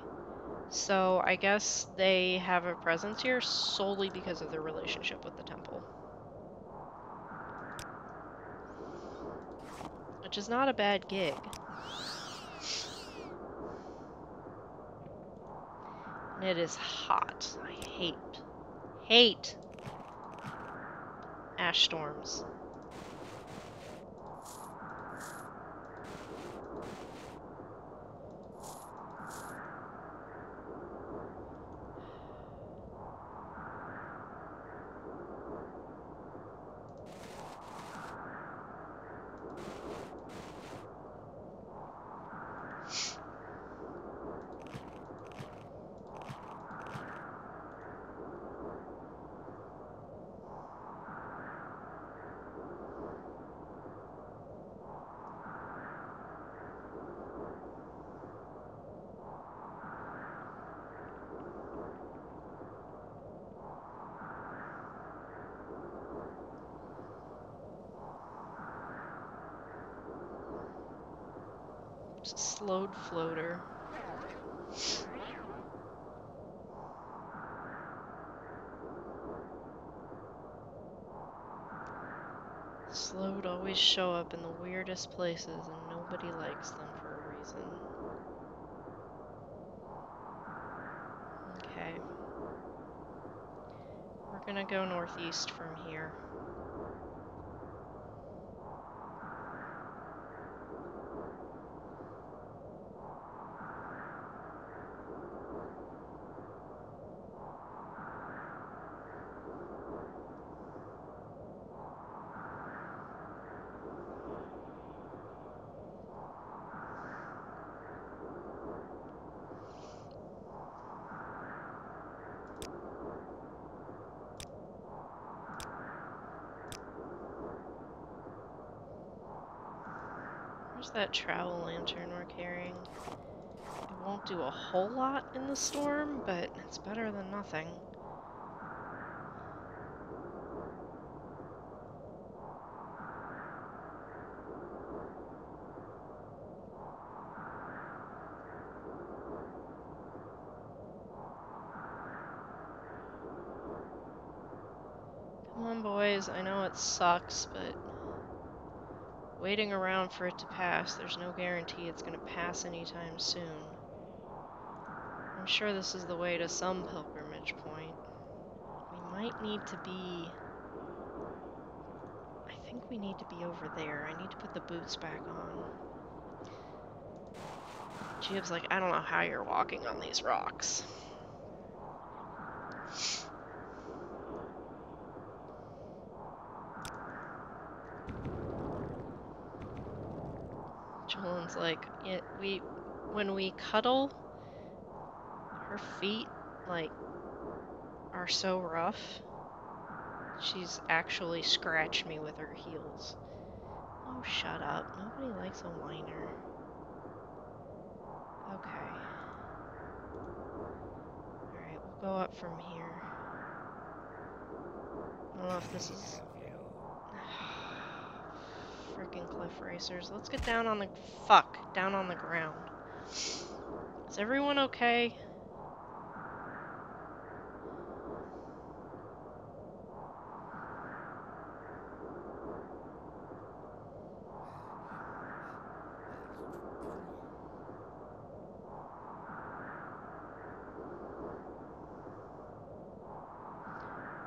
So I guess they have a presence here solely because of their relationship with the temple. Which is not a bad gig. And it is hot. I hate ash storms. It's a slowed floater. Slowed always show up in the weirdest places and nobody likes them for a reason. Okay. We're gonna go northeast from here. Where's that travel lantern we're carrying? It won't do a whole lot in the storm, but it's better than nothing. Come on, boys. I know it sucks, but waiting around for it to pass, there's no guarantee it's going to pass anytime soon. I'm sure this is the way to some pilgrimage point. We might need to be... I think we need to be over there. I need to put the boots back on. Jib's like, I don't know how you're walking on these rocks. Julian's like, when we cuddle, her feet, like, are so rough. She's actually scratched me with her heels. Oh, shut up. Nobody likes a whiner. Okay. Alright, we'll go up from here. I don't know if this is... Frickin' cliff racers. Let's get down on the... Fuck! Down on the ground. Is everyone okay?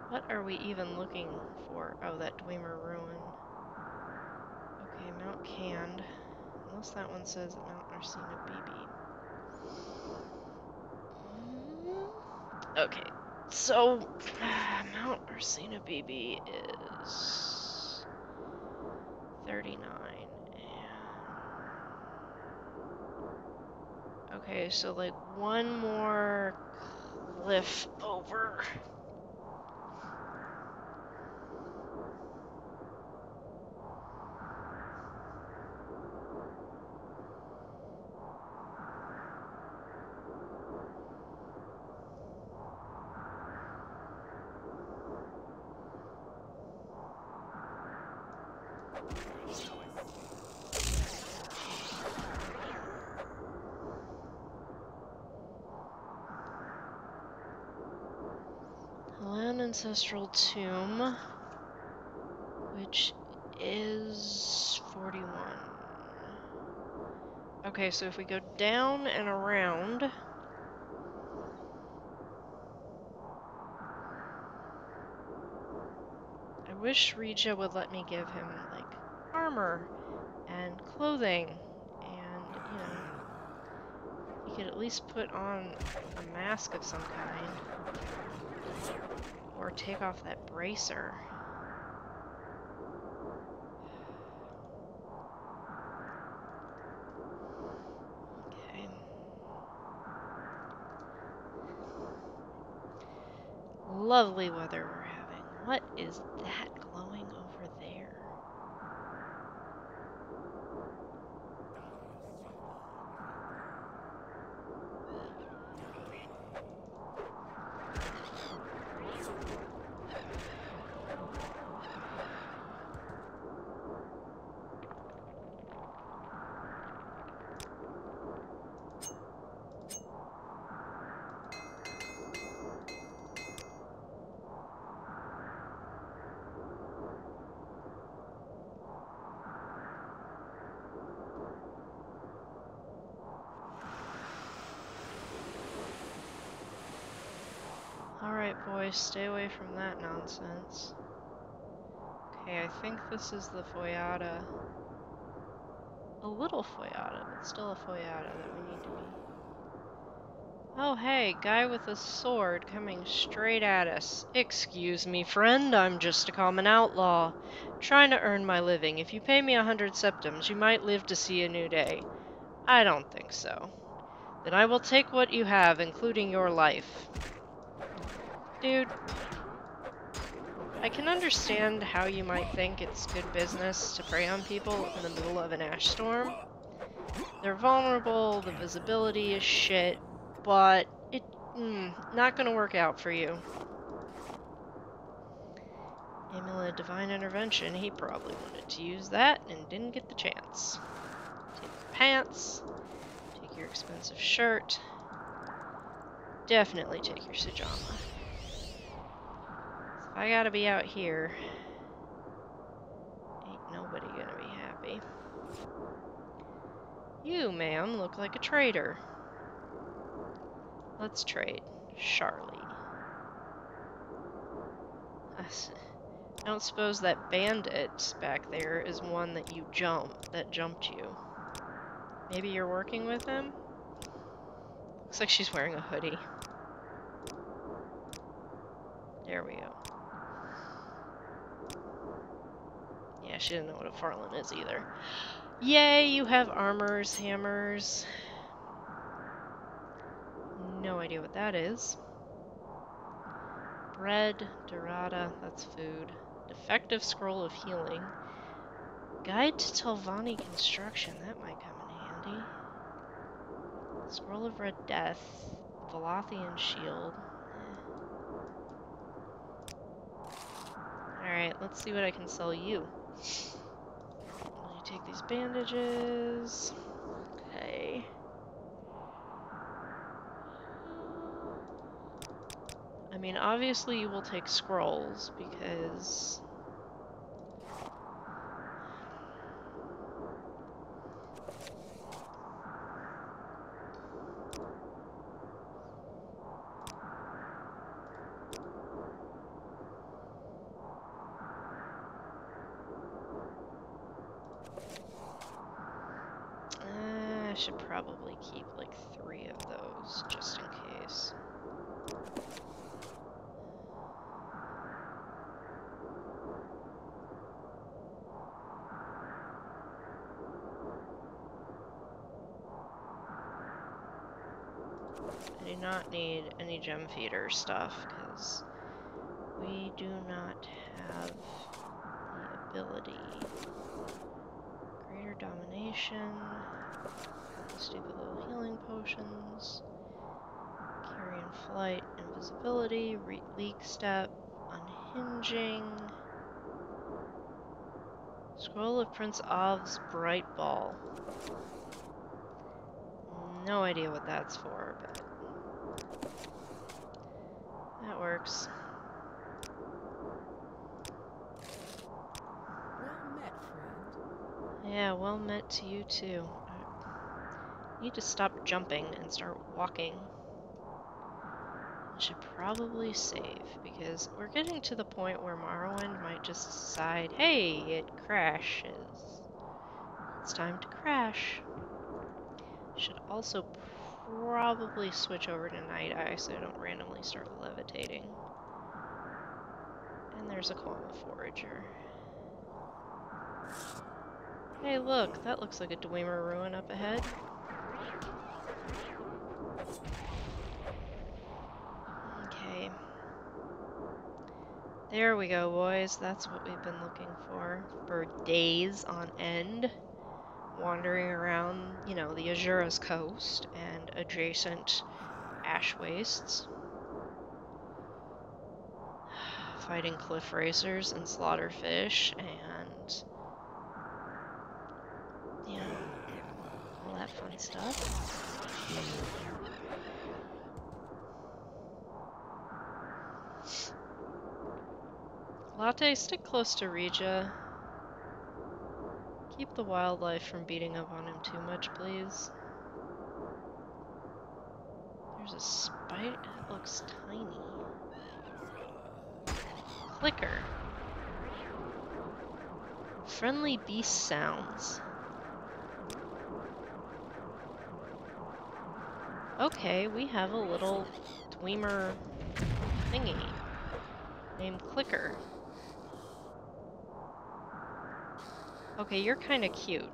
What are we even looking for? Oh, that Dwemer ruin. Okay, Mount Cand. Unless that one says Mount Arsena BB. Okay, so Mount Arsena BB is 39 and... Okay, so like one more cliff over. Land Ancestral Tomb, which is 41. Okay, so if we go down and around, I wish Regia would let me give him, like, armor and clothing, and, you know, he could at least put on a mask of some kind, or take off that bracer. Okay. Lovely weather we're having. What is that glowing over there? Alright, boys, stay away from that nonsense. Okay, I think this is the Foyata. A little Foyata, but still a Foyata that we need to be... Oh, hey, guy with a sword coming straight at us. Excuse me, friend, I'm just a common outlaw. Trying to earn my living. If you pay me 100 septims, you might live to see a new day. I don't think so. Then I will take what you have, including your life. Dude, I can understand how you might think it's good business to prey on people in the middle of an ash storm. They're vulnerable, the visibility is shit, but not gonna work out for you. Amulet of Divine Intervention, he probably wanted to use that and didn't get the chance. Take your pants, take your expensive shirt, definitely take your Sujama. If I gotta be out here, ain't nobody gonna be happy. You, ma'am, look like a trader. Let's trade. Charlie. I don't suppose that bandit back there is one that jumped you. Maybe you're working with him? Looks like she's wearing a hoodie. There we go. Yeah, she didn't know what a Farland is either. Yay, you have armors, hammers. No idea what that is. Bread, dorada, that's food. Defective scroll of healing. Guide to Telvanni construction, that might come in handy. Scroll of red death. Velathian shield. Alright, let's see what I can sell you. Will you take these bandages? Okay. I mean, obviously you will take scrolls because I should probably keep like 3 of those just in case. I do not need any gem feeder stuff because we do not have the ability. Greater domination. Got the stupid little healing potions. Carrion flight, invisibility, leak step, unhinging. Scroll of Prince Ov's bright ball. No idea what that's for, but that works. Well met, friend. Yeah, well met to you too. I need to stop jumping and start walking. I should probably save because we're getting to the point where Morrowind might just decide, hey, it crashes. It's time to crash. Should also probably switch over to Night Eye so I don't randomly start levitating. And there's a Quama Forager. Hey, look, that looks like a Dwemer ruin up ahead. Okay. There we go, boys. That's what we've been looking for days on end. Wandering around, you know, the Azura's coast and adjacent ash wastes. Fighting cliff racers and slaughterfish and, you know, all that fun stuff. Latte, stick close to Regia. Keep the wildlife from beating up on him too much, please. There's a spider that looks tiny. Clicker. Friendly beast sounds. Okay, we have a little Dwemer thingy named Clicker. Okay, you're kind of cute.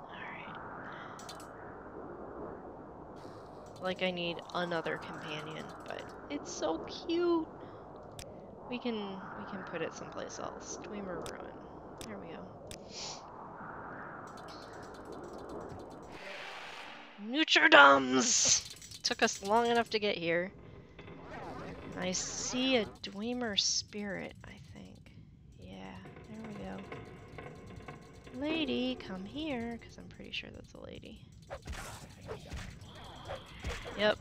Alright. Like I need another companion, but it's so cute. We can put it someplace else. Dwemer Ruin. There we go. Nutridums! Took us long enough to get here. I see a Dwemer spirit, I think. Yeah, there we go. Lady, come here, because I'm pretty sure that's a lady. Yep,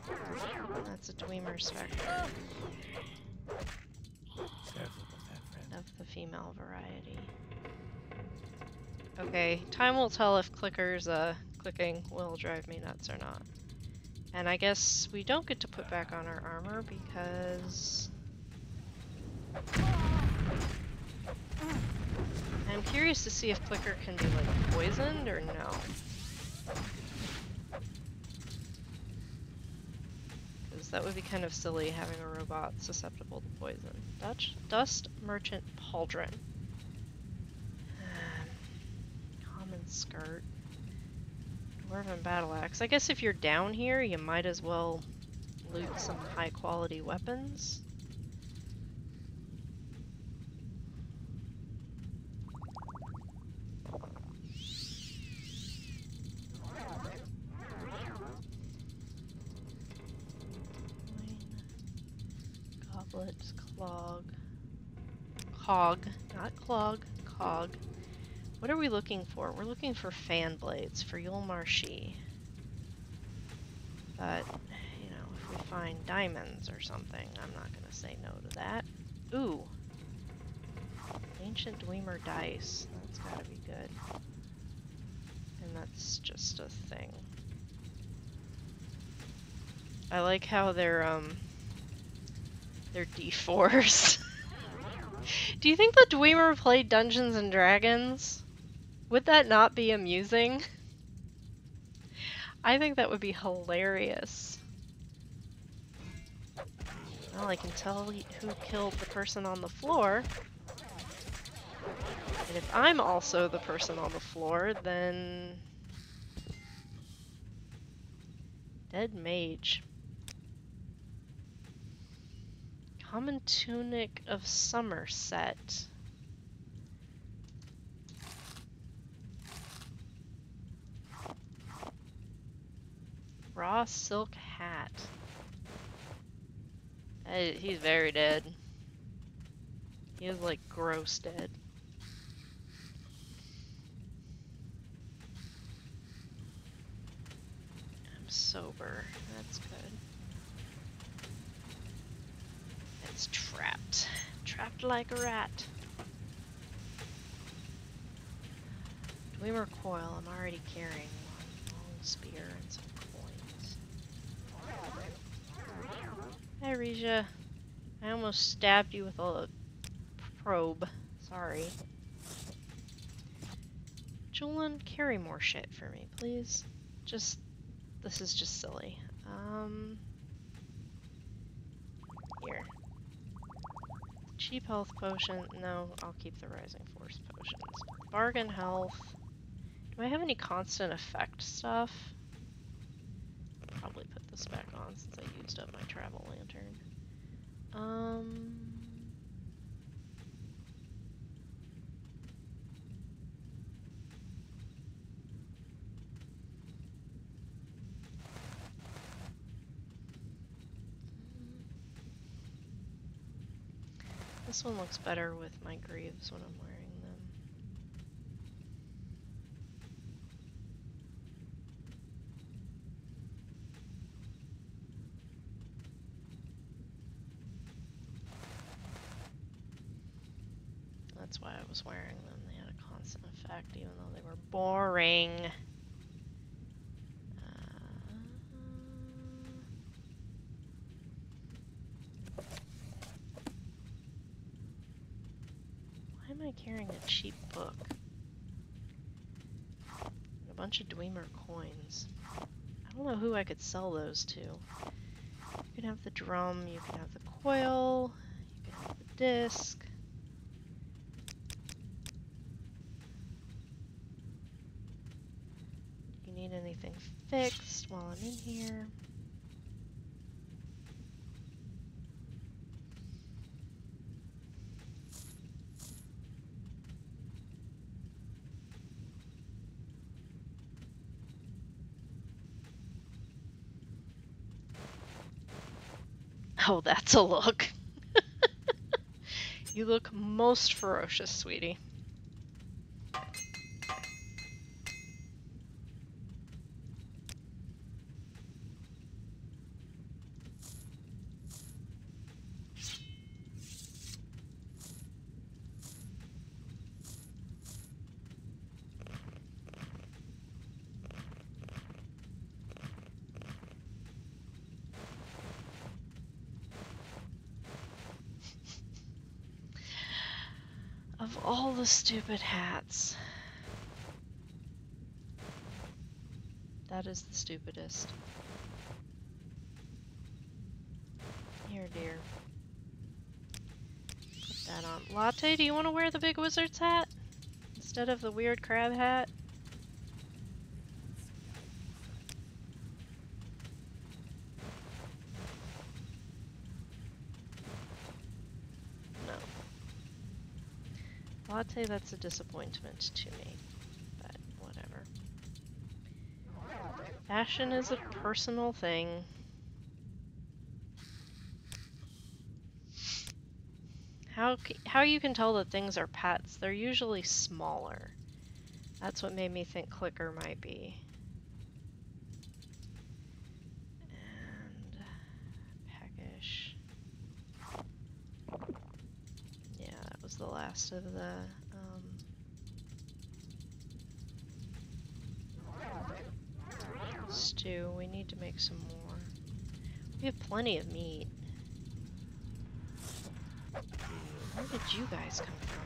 that's a Dwemer Spectre. Careful with that, friend. Of the female variety. Okay, time will tell if clicking will drive me nuts or not. And I guess we don't get to put back on our armor because... I'm curious to see if clicker can be like poisoned or no. Because that would be kind of silly having a robot susceptible to poison. Dust Merchant Pauldron. Common skirt. Dwarven battle axe. I guess if you're down here, you might as well loot some high quality weapons. Goblet, cog, not clog, cog. What are we looking for? We're looking for fan blades for Yul Marshi. But, you know, if we find diamonds or something, I'm not going to say no to that. Ooh. Ancient Dwemer dice. That's got to be good. And that's just a thing. I like how they're D4s. Do you think the Dwemer played Dungeons and Dragons? Would that not be amusing? I think that would be hilarious. Well, I can tell who killed the person on the floor. And if I'm also the person on the floor, then... Dead mage. Common tunic of Somerset. Raw silk hat. He's very dead. He is like gross dead. I'm sober. That's good. It's trapped. Trapped like a rat. Dwemer coil. I'm already carrying one. Long spear and some coins. Hi, Regia. I almost stabbed you with a probe. Sorry. Julian, carry more shit for me, please. This is just silly. Here. Cheap health potion. No, I'll keep the rising force potions. Bargain health. Do I have any constant effect stuff? I'll probably put this back on since I used up my travel lantern. This one looks better with my greaves when I'm wearing them. That's why I was wearing them. They had a constant effect even though they were boring. Why am I carrying a cheap book? And a bunch of Dwemer coins. I don't know who I could sell those to. You can have the drum, you can have the coil, you can have the disc. Do you need anything fixed while I'm in here? Oh, that's a look. You look most ferocious, sweetie. Of all the stupid hats, that is the stupidest. Here, dear. Put that on. Latte, do you want to wear the big wizard's hat? Instead of the weird crab hat? No. Latte, that's a disappointment to me. But whatever. Fashion is a personal thing. How you can tell that things are pets? They're usually smaller. That's what made me think clicker might be. And peckish. Yeah, that was the last of the stew. We need to make some more. We have plenty of meat. Where did you guys come from?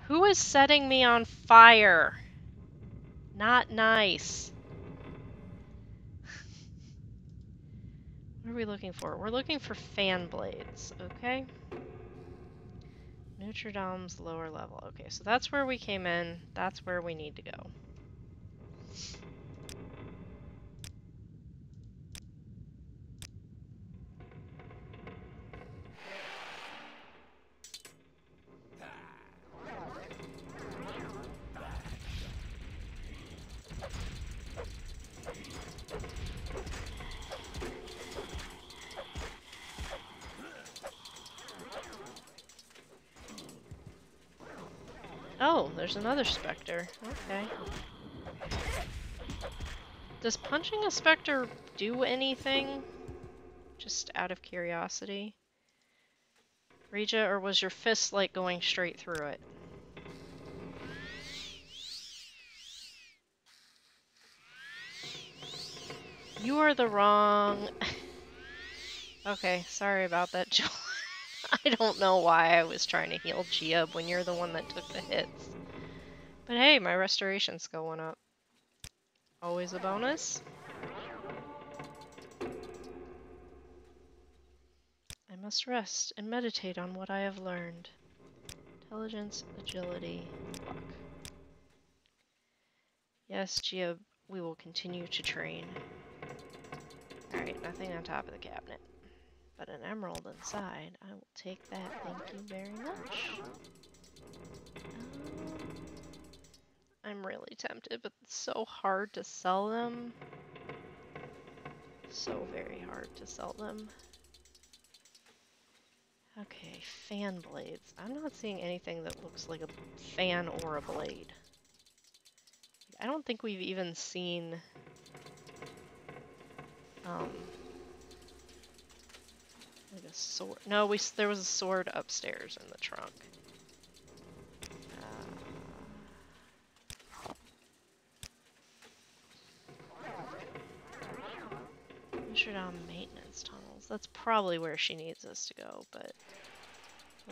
Who is setting me on fire? Not nice. What are we looking for? We're looking for fan blades, okay? Notre Dame's lower level. Okay, so that's where we came in. That's where we need to go. Oh, there's another specter. Okay. Does punching a specter do anything? Just out of curiosity. Regia, or was your fist like going straight through it? You are the wrong... Okay, sorry about that, Jill. I don't know why I was trying to heal Gia when you're the one that took the hits. But hey, my restoration's going up. Always a bonus. I must rest and meditate on what I have learned. Intelligence, agility, luck. Yes, Gia, we will continue to train. Alright, nothing on top of the cabinet. But an emerald inside. I will take that, thank you very much. I'm really tempted, but it's so hard to sell them. So very hard to sell them. Okay, fan blades. I'm not seeing anything that looks like a fan or a blade. I don't think we've even seen like a sword. No, there was a sword upstairs in the trunk. Ventured on maintenance tunnels. That's probably where she needs us to go, but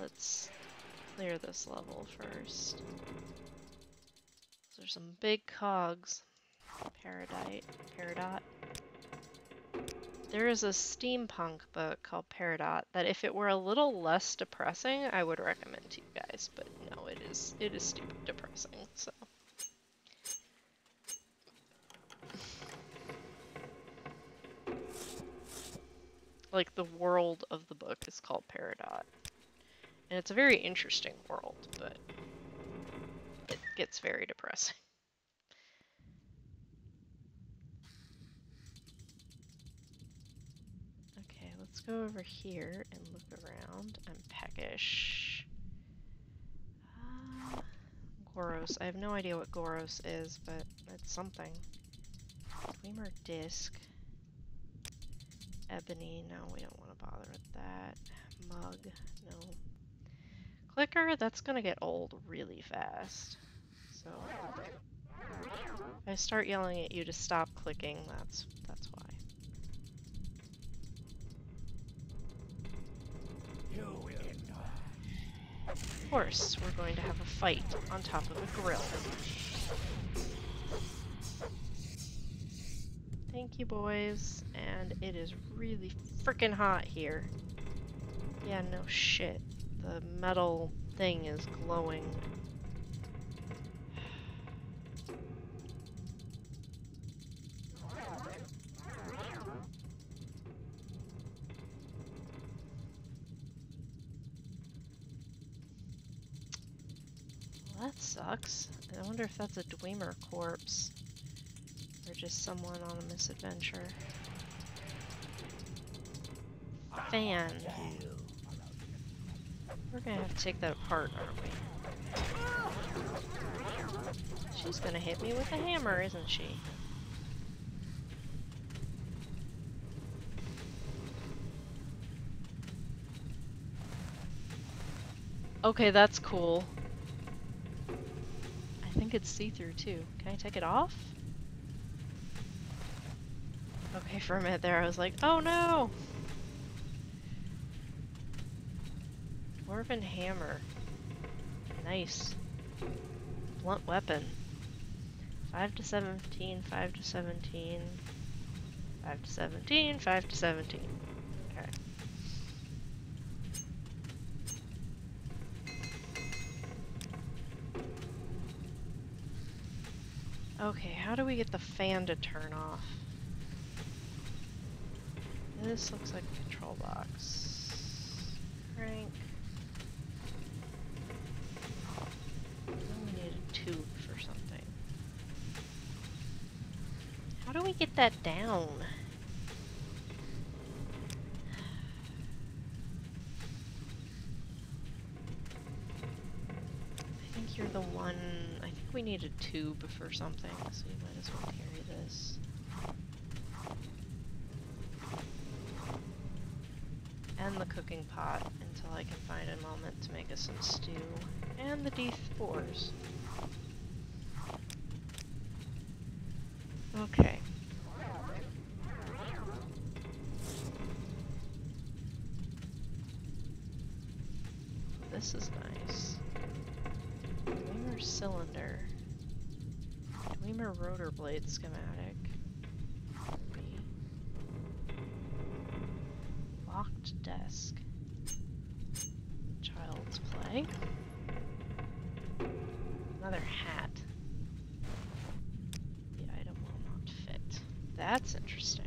let's clear this level first. There's some big cogs. Peridot. There is a steampunk book called Peridot that if it were a little less depressing, I would recommend to you guys, but no, it is stupid depressing, so. Like, the world of the book is called Peridot. And it's a very interesting world, but it gets very depressing. Okay, let's go over here and look around. I'm peckish. Goros. I have no idea what Goros is, but it's something. Gleamer disc. Ebony. No, we don't want to bother with that. Mug. No. Clicker. That's gonna get old really fast. So I start yelling at you to stop clicking, that's why. You will endure. Of course, we're going to have a fight on top of a grill. Thank you, boys. And it is really freaking hot here. Yeah, no shit. The metal thing is glowing. Well, that sucks. I wonder if that's a Dwemer corpse. Or just someone on a misadventure. Fan. We're gonna have to take that apart, aren't we? She's gonna hit me with a hammer, isn't she? Okay, that's cool. I think it's see-through too. Can I take it off? Okay, for a minute there I was like, oh no! Dwarven hammer. Nice. Blunt weapon. 5 to 17, 5 to 17, 5 to 17, 5 to 17. Okay. Okay, how do we get the fan to turn off? This looks like a control box. Crank. We need a tube for something. How do we get that down? I think you're the one... I think we need a tube for something, so you might as well carry this. And the cooking pot until I can find a moment to make us some stew. And the D4s. Okay. This is nice. Dwemer cylinder. Dwemer rotor blade schematic. Locked desk. Child's play. Another hat. The item will not fit. That's interesting.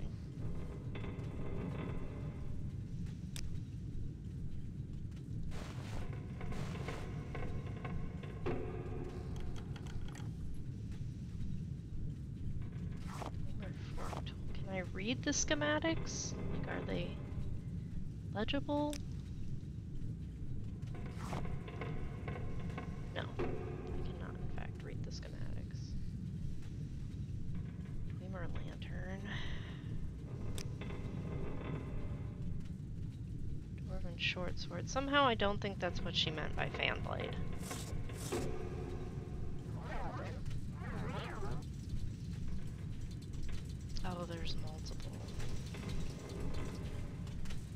Can I read the schematics? Like, are they legible? No, I cannot in fact read the schematics. Dwemer lantern. Dwarven short sword. Somehow I don't think that's what she meant by fan blade. Oh, there's multiple.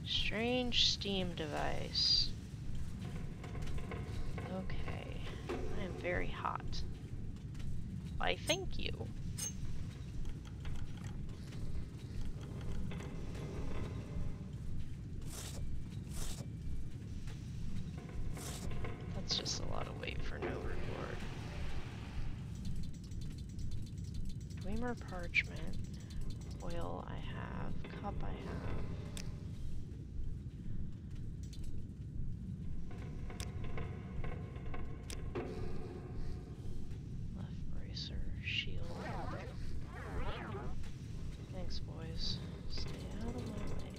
Strange steam device. Okay. I am very hot. Why, thank you. That's just a lot of weight for no reward. Dwemer parchment. Oil I have. Cup I have. Left bracer. Shield. Thanks, boys. Stay out of my way.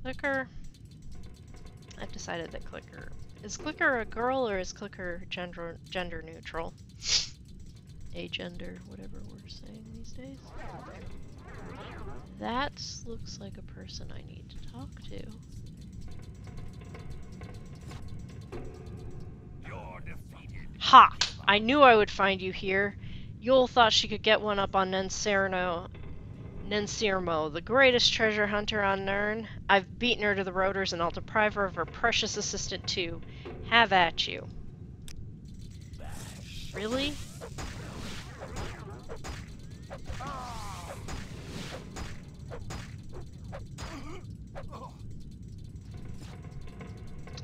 Clicker. I've decided that Clicker... Is Clicker a girl or is Clicker gender neutral? agender, whatever we're saying these days. That looks like a person I need to talk to. You're defeated. Ha! I knew I would find you here. Yul thought she could get one up on Nensirmo, the greatest treasure hunter on Nirn. I've beaten her to the rotors and I'll deprive her of her precious assistant too. Have at you. Really?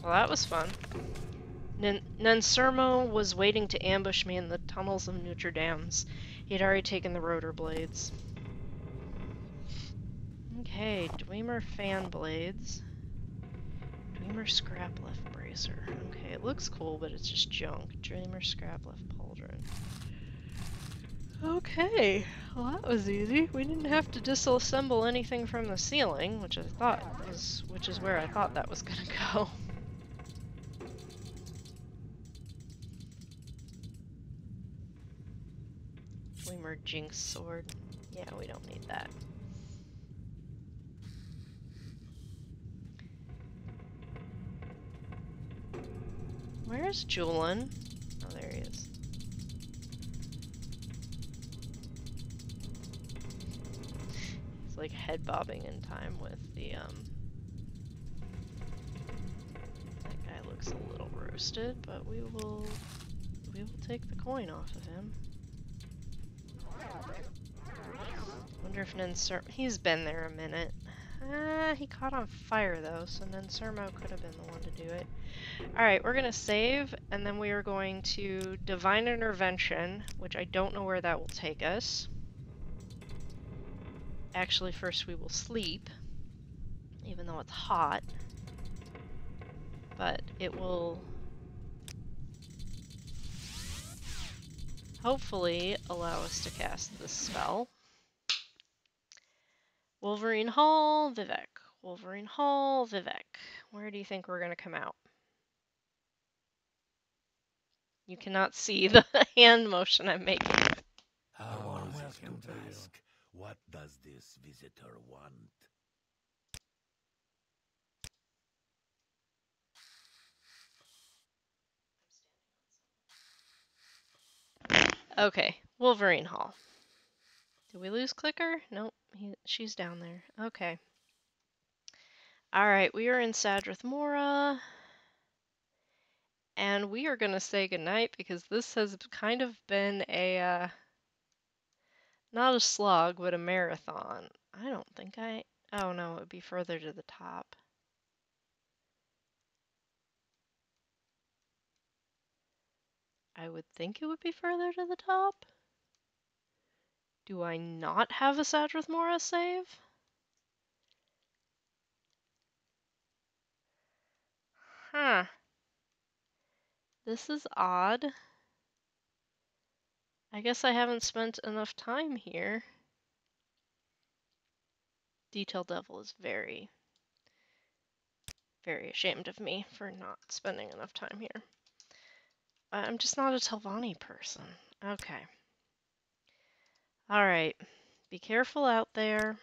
Well, that was fun. Nensirmo was waiting to ambush me in the tunnels of Notre Dame's. He'd already taken the rotor blades. Okay, Dwemer fan blades. Dreamer scrap left bracer. Okay, it looks cool, but it's just junk. Dreamer scrap left pauldron. Okay, well that was easy. We didn't have to disassemble anything from the ceiling, which is where I thought that was gonna go. Dreamer jinx sword. Yeah, we don't need that. Where's Julian? Oh, there he is. He's like head bobbing in time with the That guy looks a little roasted, but we will take the coin off of him. Wonder if he's been there a minute. He caught on fire though, so Nensirmo could have been the one to do it. Alright, we're gonna save, and then we are going to Divine Intervention, which I don't know where that will take us. Actually, first we will sleep, even though it's hot. But it will hopefully allow us to cast this spell. Wolverine Hall, Vivek. Wolverine Hall, Vivek. Where do you think we're gonna come out? You cannot see the hand motion I'm making. How was it to ask, what does this visitor want? Okay, Wolverine Hall. Did we lose Clicker? Nope, she's down there. Okay. Alright, we are in Sadrith Mora. And we are going to say goodnight because this has kind of been a, not a slog, but a marathon. I don't think oh no, it would be further to the top. I would think it would be further to the top. Do I not have a Sadrith Mora save? Huh. This is odd. I guess I haven't spent enough time here. Detail Devil is very, very ashamed of me for not spending enough time here. I'm just not a Telvanni person. Okay. Alright. Be careful out there.